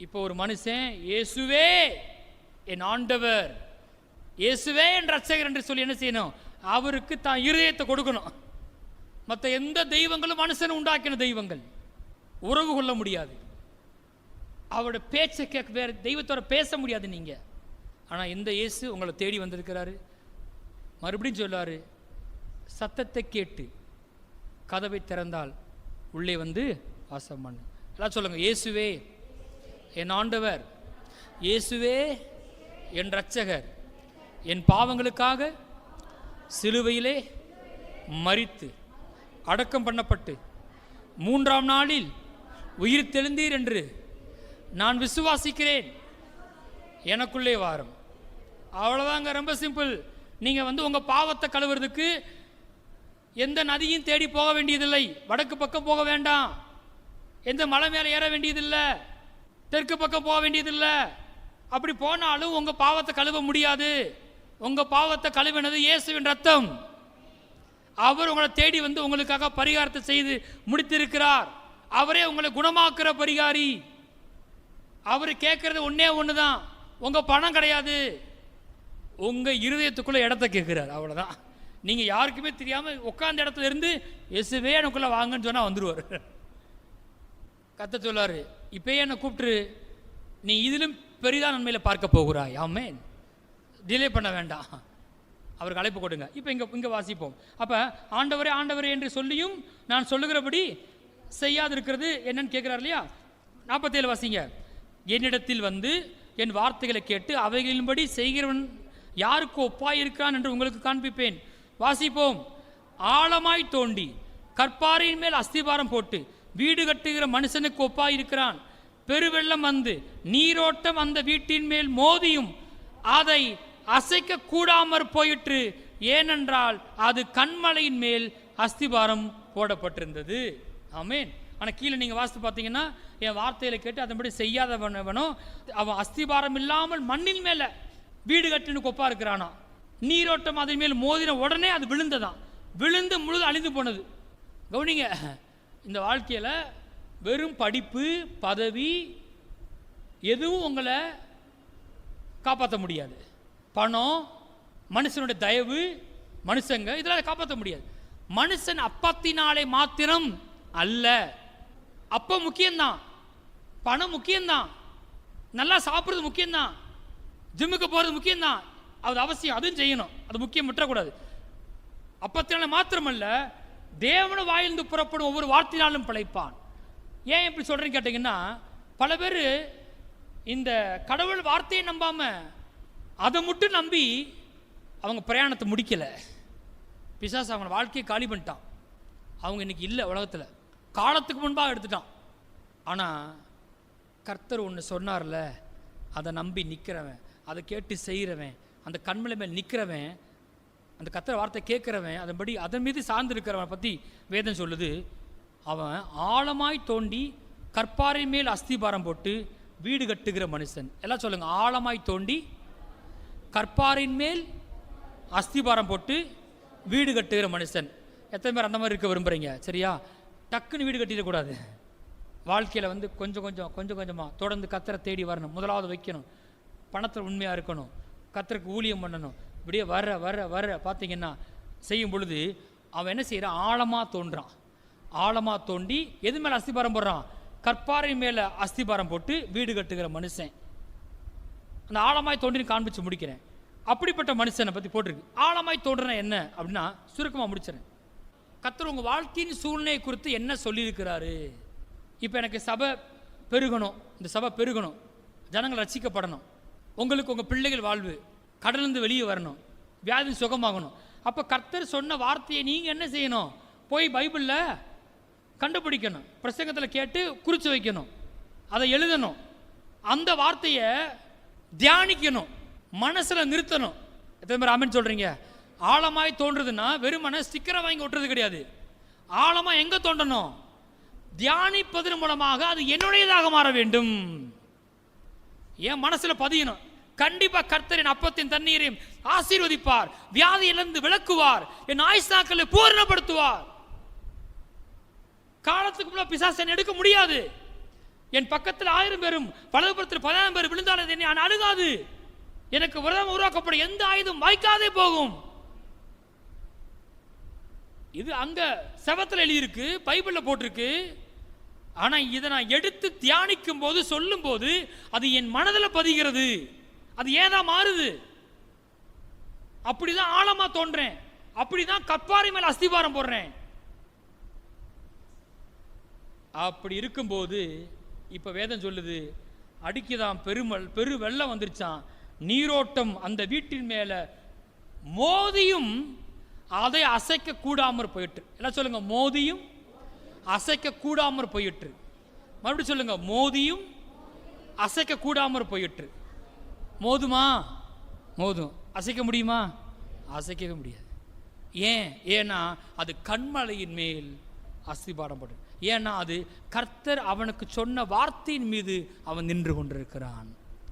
இப்போ ஒரு மனுஷன் இயேசுவே என் ஆண்டவர், இயேசுவே என் ரட்சகர் என்று சொல்லி என்ன செய்யணும்? அவருக்கு தான் இருதயத்தை கொடுக்கணும். மற்ற எந்த தெய்வங்களும் மனுஷனை உண்டாக்கின தெய்வங்கள், உறவு கொள்ள முடியாது. அவரோட பேச்சை கேட்க, வேற தெய்வத்தோட பேச முடியாது நீங்க. ஆனால் இந்த இயேசு உங்களை தேடி வந்திருக்கிறாரு. மறுபடியும் சொல்லாரு, சத்தத்தை கேட்டு கதவை திறந்தால் உள்ளே வந்து வாசம் பண்ணு. எல்லாம் சொல்லுங்க, இயேசுவே என் ஆண்டவர், இயேசுவே என் இரட்சகர், என் பாவங்களுக்காக சிலுவையிலே மரித்து அடக்கம் பண்ணப்பட்டு 3ஆம் நாளில் உயிர் தெழுந்தீர் என்று நான் விசுவாசிக்கிறேன், எனக்குள்ளே வாரும். அவ்வளோதாங்க, ரொம்ப சிம்பிள். நீங்கள் வந்து உங்கள் பாவத்தை கழுவுறதுக்கு எந்த நதியும் தேடி போக வேண்டியதில்லை, வடக்கு பக்கம் போக வேண்டாம், எந்த மலை மேலே ஏற வேண்டியதில்லை, தெற்கு பக்கம் போக வேண்டியதில்லை. அப்படி போனாலும் உங்கள் பாவத்தை கழுவ முடியாது. உங்கள் பாவத்தை கழுவினது இயேசுவின் ரத்தம். அவர் உங்களை தேடி வந்து உங்களுக்காக பரிகாரத்தை செய்து முடித்திருக்கிறார். அவரே உங்களை குணமாக்குற பரிகாரி. அவர் கேட்கறது ஒன்னே ஒன்று தான், உங்கள் பணம் கிடையாது, உங்கள் இருதயத்துக்குள்ளே இடத்த கேட்குறார். அவ்வளோதான். நீங்கள் யாருக்குமே தெரியாமல் உட்கார்ந்த இடத்துல இருந்து இயேசுவே எனக்குள்ளே வாங்கன்னு சொன்னால் வந்துடுவார். கத்த சொல்லாரு, இப்பயே என்னை கூப்பிட்டு நீ இதிலும் பெரிதான் நன்மையில் பார்க்க போகிறாய். ஆமென். டிலே பண்ண வேண்டாம், அவருக்கு அழைப்பு கொடுங்க. இப்போ இங்கே வாசிப்போம். அப்போ ஆண்டவரே ஆண்டவரே என்று சொல்லியும் நான் சொல்லுகிறபடி செய்யாதிருக்கிறது என்னன்னு கேட்குறார் இல்லையா? 47 வாசிங்க. என்னிடத்தில் வந்து என் வார்த்தைகளை கேட்டு அவைகளின்படி செய்கிறவன் யாருக்கு ஒப்பாய் இருக்கிறான் என்று உங்களுக்கு காண்பிப்பேன். வாசிப்போம். ஆழமாய் தோண்டி கற்பாறையின் மேல் அஸ்திபாரம் போட்டு வீடு கட்டுகிற மனுஷனுக்கு ஒப்பாய் இருக்கிறான். பெருவெள்ளம் வந்து நீரோட்டம் அந்த வீட்டின் மேல் மோதியும் அதை அசைக்க கூடாமற் போயிற்று, ஏனென்றால் அது கண்மலையின் மேல் அஸ்திபாரம் போடப்பட்டிருந்தது. ஆமென். ஆனால் கீழே நீங்கள் வாசித்து பார்த்தீங்கன்னா, என் வார்த்தையில கேட்டு அதன்படி செய்யாதவனோ அவன் அஸ்திபாரம் இல்லாமல் மண்ணின் மேலே வீடு கட்டினு கொப்பா இருக்கிறானா. நீரோட்டம் அதன் மேல் மோதின உடனே அது விழுந்ததான், விழுந்து முழுது அழிந்து போனது. கவனிங்க, இந்த வாழ்க்கையில் வெறும் படிப்பு பதவி எதுவும் உங்களை காப்பாற்ற முடியாது. பணம், மனுஷனுடைய தயவு, மனுஷங்க, இதெல்லாம் காப்பாற்ற முடியாது. மனுஷன் அப்பத்தினாலே மாத்திரம் அல்ல. அப்போ முக்கியம்தான், பணம் முக்கியம்தான், நல்லா சாப்பிட்றது முக்கியம்தான், ஜிம்முக்கு போகிறது முக்கியம்தான், அது அவசியம், அதுவும் செய்யணும், அது முக்கியம், விட்டுறக்கூடாது. அப்பத்தினால மாத்திரமல்ல, தேவன வாயிலிருந்து புறப்படும் ஒவ்வொரு வார்த்தையினாலும் பிழைப்பான். ஏன் இப்படி சொல்கிறேன்னு கேட்டிங்கன்னா, பல பேர் இந்த கடவுள் வார்த்தையை நம்பாம அதை மட்டும் நம்பி அவங்க பிரயாணத்தை முடிக்கலை. பிசாசு அவங்க வாழ்க்கையை காலி பண்ணிட்டான். அவங்க இன்னைக்கு இல்லை உலகத்தில், காலத்துக்கு முன்பாக எடுத்துட்டான். ஆனால் கர்த்தர் ஒன்று சொன்னார்ல, அதை நம்பி நிற்கிறவன், அதை கேட்டு செய்கிறவன், அந்த கண்மலை மேல் நிற்கிறவன், அந்த கர்த்தர் வார்த்தை கேட்குறவன், அதன்படி அதன் மீது சார்ந்து இருக்கிறவனை பற்றி வேதம் சொல்லுது. அவன் ஆழமாய் தோண்டி கற்பாறை மேல் அஸ்திபாரம் போட்டு வீடு கட்டுகிற மனுஷன். எல்லாம் சொல்லுங்க, ஆழமாய் தோண்டி கற்பாரின் மேல் அஸ்திபாரம் போட்டு வீடு கட்டுகிற மனுஷன். எத்தனை பேர் அந்த மாதிரி இருக்க விரும்புகிறீங்க? சரியா? டக்குன்னு வீடு கட்டிடக்கூடாது. வாழ்க்கையில் வந்து கொஞ்சம் கொஞ்சமாக தொடர்ந்து கத்தரை தேடி வரணும். முதலாவது வைக்கணும், பணத்தில் உண்மையாக இருக்கணும், கத்தருக்கு ஊழியம் பண்ணணும். இப்படியே வர வர வர பார்த்தீங்கன்னா செய்யும் பொழுது அவன் என்ன செய்கிறான்? ஆழமாக தோன்றான். ஆழமாக தோண்டி எது மேலே அஸ்திபாரம் போடுறான்? கற்பாறை மேலே அஸ்திபாரம் போட்டு வீடு கட்டுகிற மனுஷன். அந்த ஆழமாய் தோன்றின்னு காண்பிச்சு முடிக்கிறேன். அப்படிப்பட்ட மனுஷனை பற்றி போட்டிருக்கு. ஆழமாய் தோன்றின என்ன அப்படின்னா சுருக்கமாக முடிச்சிடறேன். கர்த்தர் உங்கள் வாழ்க்கையின் சூழ்நிலை குறித்து என்ன சொல்லியிருக்கிறாரு? இப்போ எனக்கு சபை பெருகணும், இந்த சபை பெருகணும், ஜனங்கள் ரட்சிக்கப்படணும், உங்களுக்கு உங்கள் பிள்ளைகள் வாழ்வு கடலிருந்து வெளியே வரணும், வியாதி சுகமாகணும். அப்போ கர்த்தர் சொன்ன வார்த்தையை நீங்கள் என்ன செய்யணும்? போய் பைபிளில் கண்டுபிடிக்கணும், பிரசங்கத்தில் கேட்டு குறித்து வைக்கணும், அதை எழுதணும், அந்த வார்த்தையை தியானிக்கணும், மனசில் நிறுத்தணும். எத்தனை பேர் ஆமென் சொல்கிறீங்க? ஆழமாய் தோன்றுதுன்னா வெறுமன ஸ்டிக்கரை வாங்கி ஒட்டுறது கிடையாது. ஆழமாக எங்கே தோண்டணும்? தியானிப்பதன் மூலமாக அது என்னுடையதாக மாற வேண்டும், என் மனசில் பதியணும். கண்டிப்பாக கர்த்தரின் அப்பத்தின் தண்ணீரையும் ஆசீர்வதிப்பார், வியாதியிலிருந்து விலக்குவார், என் ஆயுஷ்நாட்களை பூரணப்படுத்துவார். காலத்துக்கு முன்னாடி பிசாசை எடுக்க முடியாது. என் பக்கத்தில் 1000 பேரும் வலதுபுறத்தில் 10,000 பேர் விழுந்தாலும் என்னை அணுகாது. எனக்கு விரதம் உருவாக்கப்படும் எந்த ஆயுதம் வாய்க்காதே போகும். இது அங்க செவத்தில் எழுதியிருக்கு, பைபிள்ல போட்டிருக்கு. ஆனா இதை நான் எடுத்து தியானிக்கும் போது, சொல்லும் போது அது என் மனதில் பதிகிறது. அது ஏதா மாறுது. அப்படிதான் ஆழமா தோன்றேன். அப்படிதான் கற்பாறை மேல அஸ்திபாரம் போடுறேன். அப்படி இருக்கும்போது இப்ப வேதம் சொல்லுது, அடிக்குதான் பெரு வெள்ளம் வந்துருச்சான். நீரோட்டம் அந்த வீட்டின் மேல மோதியும் அதை அசைக்க கூடாமற் போயிட்டு. எல்லாம் சொல்லுங்க, மோதியும் அசைக்க கூடாமற் போயிட்டு. மறுபடியும் சொல்லுங்க, மோதியும் அசைக்க கூடாமற் போயிட்டு. மோதுமா? மோதும். அசைக்க முடியுமா? அசைக்கவே முடியாது. ஏன்னா அது கண்மலையின் மேல் அஸ்திபாரம் போடும். ஏன்னா அது கர்த்தர் அவனுக்கு சொன்ன வார்த்தையின் மீது அவன் நின்று கொண்டிருக்கிறான்.